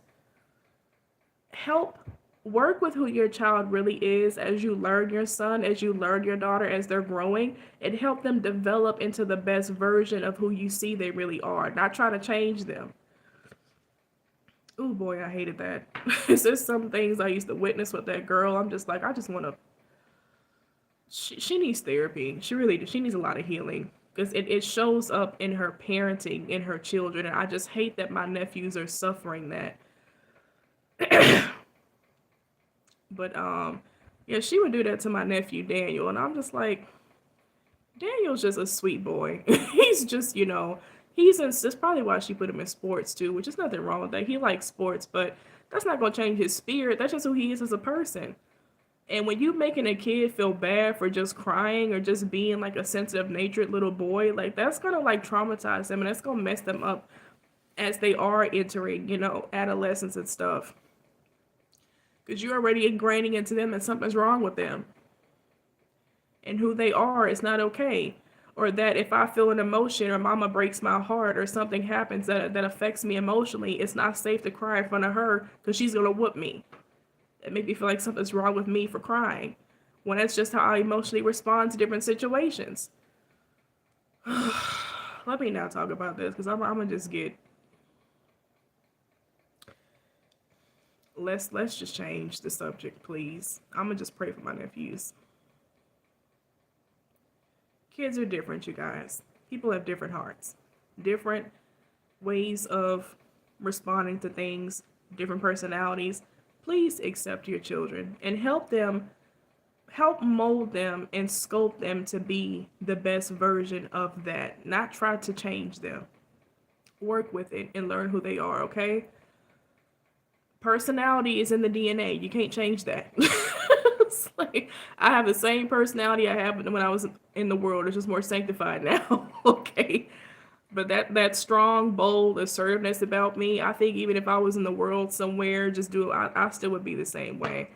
Work with who your child really is as you learn your son, as you learn your daughter, as they're growing, and help them develop into the best version of who you see they really are, not trying to change them. Oh boy, I hated that. There's some things I used to witness with that girl. I'm just like, I just want to, she needs therapy. She really does. She needs a lot of healing. Because it shows up in her parenting, in her children. And I just hate that my nephews are suffering that. But yeah, she would do that to my nephew Daniel, and I'm just like, Daniel's just a sweet boy. He's just, he's in. That's probably why she put him in sports too, which is nothing wrong with that. He likes sports, but that's not gonna change his spirit. That's just who he is as a person. And when you making a kid feel bad for just crying or just being like a sensitive natured little boy, like that's gonna like traumatize them and that's gonna mess them up as they are entering, adolescence and stuff. Because you're already ingraining into them that something's wrong with them and who they are is not okay. Or that if I feel an emotion or mama breaks my heart or something happens that affects me emotionally, it's not safe to cry in front of her because she's gonna whoop me. It make me feel like something's wrong with me for crying. When that's just how I emotionally respond to different situations. Let me not talk about this because I'm gonna just get. Let's just change the subject, please. I'm gonna just pray for my nephews. Kids are different, you guys. People have different hearts, different ways of responding to things, different personalities. Please accept your children and help mold them and sculpt them to be the best version of that. Not try to change them. Work with it and learn who they are, okay? Personality is in the DNA. You can't change that. It's like I have the same personality I had when I was in the world. It's just more sanctified now. Okay. But that strong, bold assertiveness about me, I think even if I was in the world somewhere, I still would be the same way.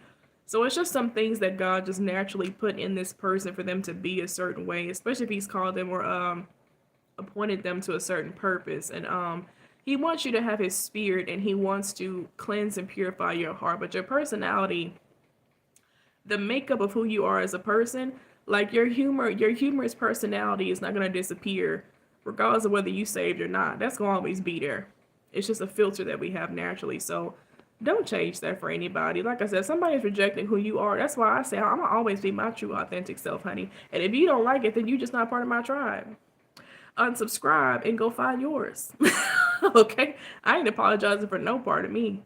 So it's just some things that God just naturally put in this person for them to be a certain way, especially if He's called them or appointed them to a certain purpose. And He wants you to have His spirit, and He wants to cleanse and purify your heart. But your personality, the makeup of who you are as a person, like your humorous personality is not gonna disappear regardless of whether you saved or not. That's gonna always be there. It's just a filter that we have naturally. So don't change that for anybody. Like I said, somebody's rejecting who you are. That's why I say I'm gonna always be my true authentic self, honey. And if you don't like it, then you're just not part of my tribe. Unsubscribe and go find yours. Okay? I ain't apologizing for no part of me.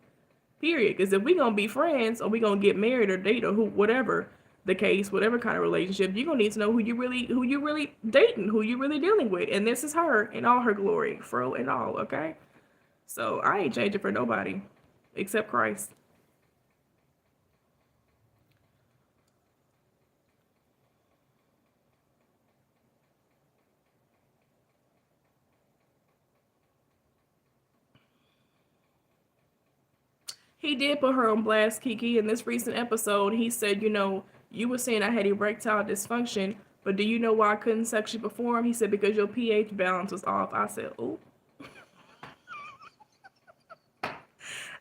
Period. Because if we gonna be friends or we gonna get married or date or whatever the case, whatever kind of relationship, you're gonna need to know who you really dating, who you really dealing with. And this is her in all her glory, fro and all, okay? So I ain't changing for nobody except Christ. He did put her on blast, Kiki, in this recent episode. He said, you were saying I had erectile dysfunction, but do you know why I couldn't sexually perform? He said, because your pH balance was off. I said, oh.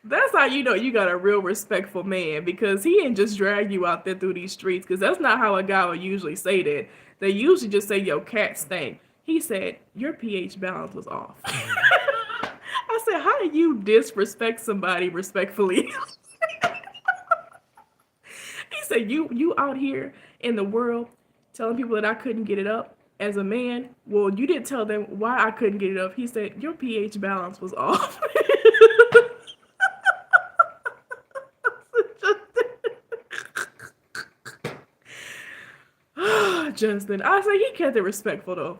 That's how you know you got a real respectful man, because he ain't just drag you out there through these streets, because that's not how a guy would usually say that. They usually just say your cat stank. He said your pH balance was off. I said, how do you disrespect somebody respectfully? He said, you out here in the world telling people that I couldn't get it up as a man. Well, you didn't tell them why I couldn't get it up. He said, your pH balance was off. Justin, I say he kept it respectful though,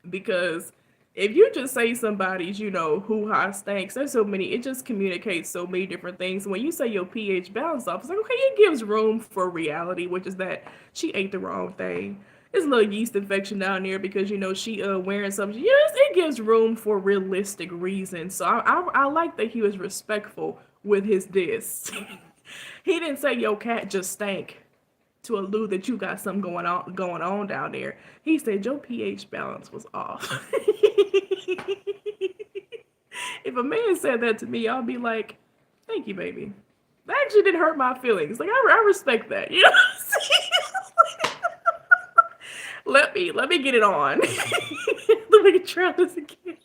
because if you just say somebody's, hoo-ha stinks, there's so many, it just communicates so many different things. When you say your pH balance off, it's like, okay, it gives room for reality, which is that she ate the wrong thing. There's a little yeast infection down there because, she wearing something. Yes, it gives room for realistic reasons. So I like that he was respectful with his diss. He didn't say your cat just stank to allude that you got something going on down there. He said your pH balance was off. If a man said that to me, I'll be like, thank you, baby. That actually didn't hurt my feelings. Like I respect that. You know what I'm saying? let me get it on. Let me try this again.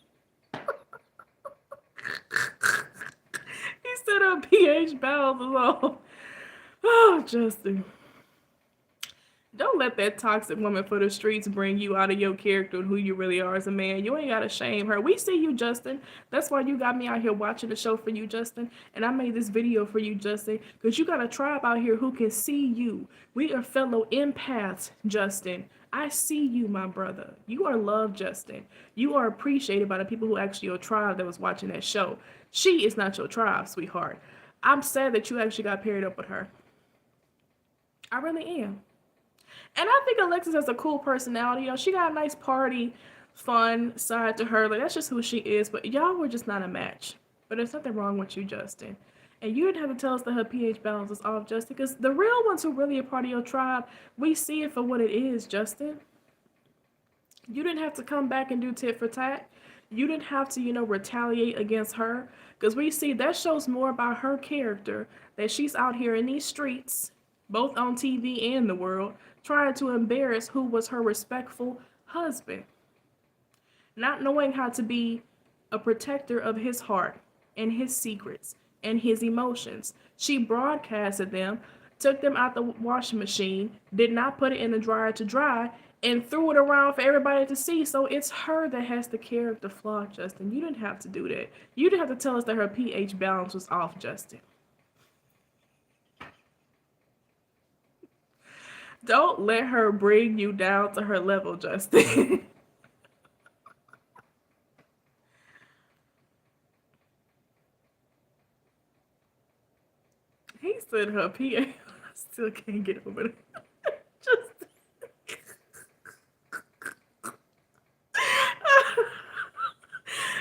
He said our pH balance was off. Oh, Justin. Don't let that toxic woman for the streets bring you out of your character and who you really are as a man. You ain't gotta shame her. We see you, Justin. That's why you got me out here watching the show for you, Justin. And I made this video for you, Justin, because you got a tribe out here who can see you. We are fellow empaths, Justin. I see you, my brother. You are loved, Justin. You are appreciated by the people who actually your tribe that was watching that show. She is not your tribe, sweetheart. I'm sad that you actually got paired up with her. I really am. And I think Alexis has a cool personality. You know, she got a nice party, fun side to her. Like, that's just who she is. But y'all were just not a match. But there's nothing wrong with you, Justin. And you didn't have to tell us that her pH balance is off, Justin, because the real ones who really are part of your tribe, we see it for what it is, Justin. You didn't have to come back and do tit for tat. You didn't have to, retaliate against her. Because we see that shows more about her character, that she's out here in these streets, both on TV and the world, trying to embarrass who was her respectful husband. Not knowing how to be a protector of his heart and his secrets and his emotions. She broadcasted them, took them out the washing machine, did not put it in the dryer to dry, and threw it around for everybody to see. So it's her that has the character flaw, Justin. You didn't have to do that. You didn't have to tell us that her pH balance was off, Justin. Don't let her bring you down to her level, Justin. He said her pH. I still can't get over it. Just.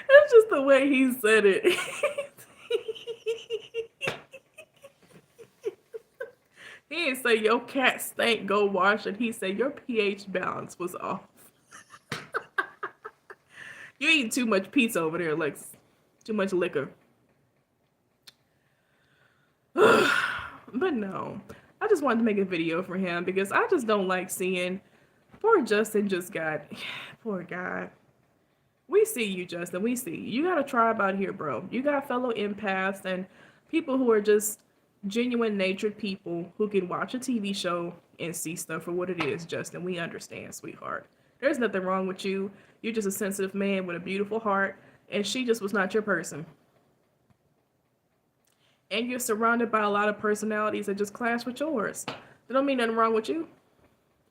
It's just the way he said it. He didn't say your cat stank, go wash it. He said your pH balance was off. You eating too much pizza over there, Lex. Too much liquor. But no, I just wanted to make a video for him because I just don't like seeing poor Justin just got, poor guy. We see you, Justin. We see you. You got a tribe out here, bro. You got fellow empaths and people who are just genuine natured people who can watch a TV show and see stuff for what it is, Justin. We understand, sweetheart. There's nothing wrong with you. You're just a sensitive man with a beautiful heart, and she just was not your person. And you're surrounded by a lot of personalities that just clash with yours. That don't mean nothing wrong with you.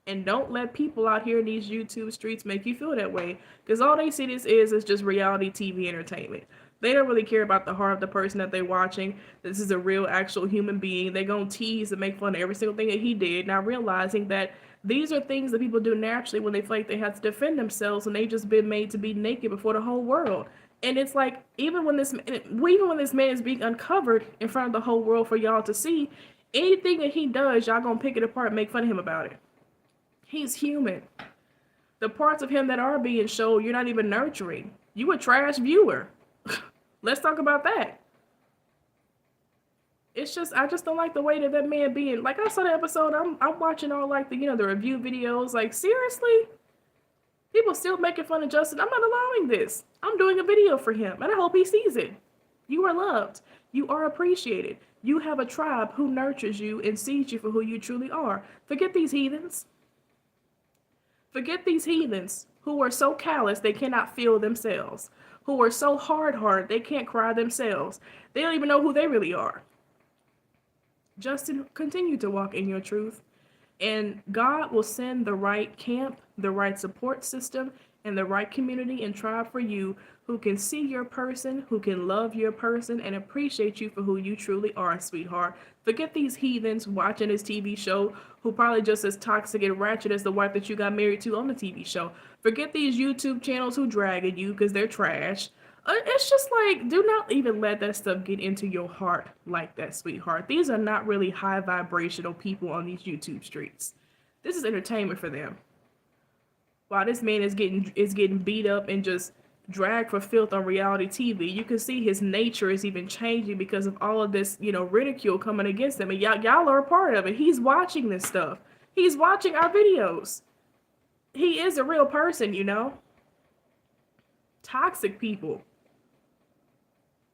And don't let people out here in these YouTube streets make you feel that way. Because all they see this is just reality TV entertainment. They don't really care about the heart of the person that they're watching. This is a real, actual human being. They're going to tease and make fun of every single thing that he did, not realizing that these are things that people do naturally when they feel like they have to defend themselves and they've just been made to be naked before the whole world. And it's like, even when this man is being uncovered in front of the whole world for y'all to see, anything that he does, y'all gonna pick it apart and make fun of him about it. He's human. The parts of him that are being shown, you're not even nurturing. You a trash viewer. Let's talk about that. It's just, I just don't like the way that man being, like I saw the episode, I'm watching all like the, the review videos, like seriously? People still making fun of Justin. I'm not allowing this. I'm doing a video for him, and I hope he sees it. You are loved. You are appreciated. You have a tribe who nurtures you and sees you for who you truly are. Forget these heathens. Forget these heathens who are so callous they cannot feel themselves, who are so hard-hearted they can't cry themselves. They don't even know who they really are. Justin, continue to walk in your truth. And God will send the right camp, the right support system, and the right community and tribe for you who can see your person, who can love your person, and appreciate you for who you truly are, sweetheart. Forget these heathens watching this TV show who probably just as toxic and ratchet as the wife that you got married to on the TV show. Forget these YouTube channels who dragging you because they're trash. It's just like, do not even let that stuff get into your heart like that, sweetheart. These are not really high vibrational people on these YouTube streets. This is entertainment for them. While this man is getting beat up and just dragged for filth on reality TV, you can see his nature is even changing because of all of this, ridicule coming against him. And y'all are a part of it. He's watching this stuff. He's watching our videos. He is a real person, Toxic people.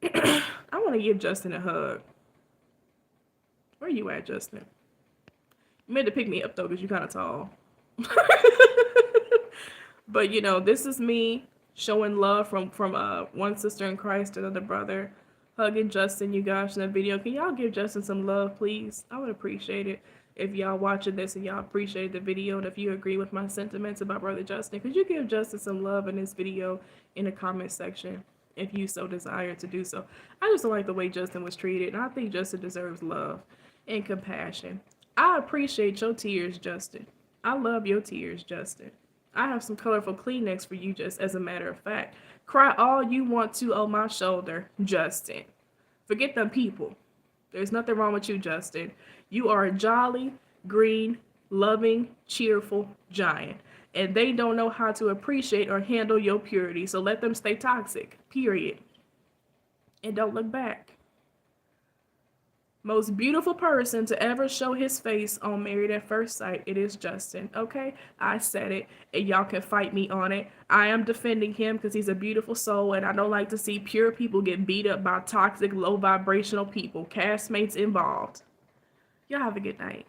I want to give Justin a hug. Where you at, Justin? You meant to pick me up though, because you're kind of tall. But this is me showing love from one sister in Christ, another brother, hugging Justin. You guys in the video, can y'all give Justin some love, please? I would appreciate it if y'all watching this and y'all appreciate the video, and if you agree with my sentiments about brother Justin, could you give Justin some love in this video in the comment section if you so desire to do so? I just don't like the way Justin was treated, and I think Justin deserves love and compassion. I appreciate your tears, Justin. I love your tears, Justin. I have some colorful Kleenex for you, just as a matter of fact. Cry all you want to on my shoulder, Justin. Forget them people. There's nothing wrong with you, Justin. You are a jolly, green, loving, cheerful giant. And they don't know how to appreciate or handle your purity. So let them stay toxic, period. And don't look back. Most beautiful person to ever show his face on Married at First Sight, it is Justin. Okay, I said it, and y'all can fight me on it. I am defending him because he's a beautiful soul, and I don't like to see pure people get beat up by toxic, low vibrational people, castmates involved. Y'all have a good night.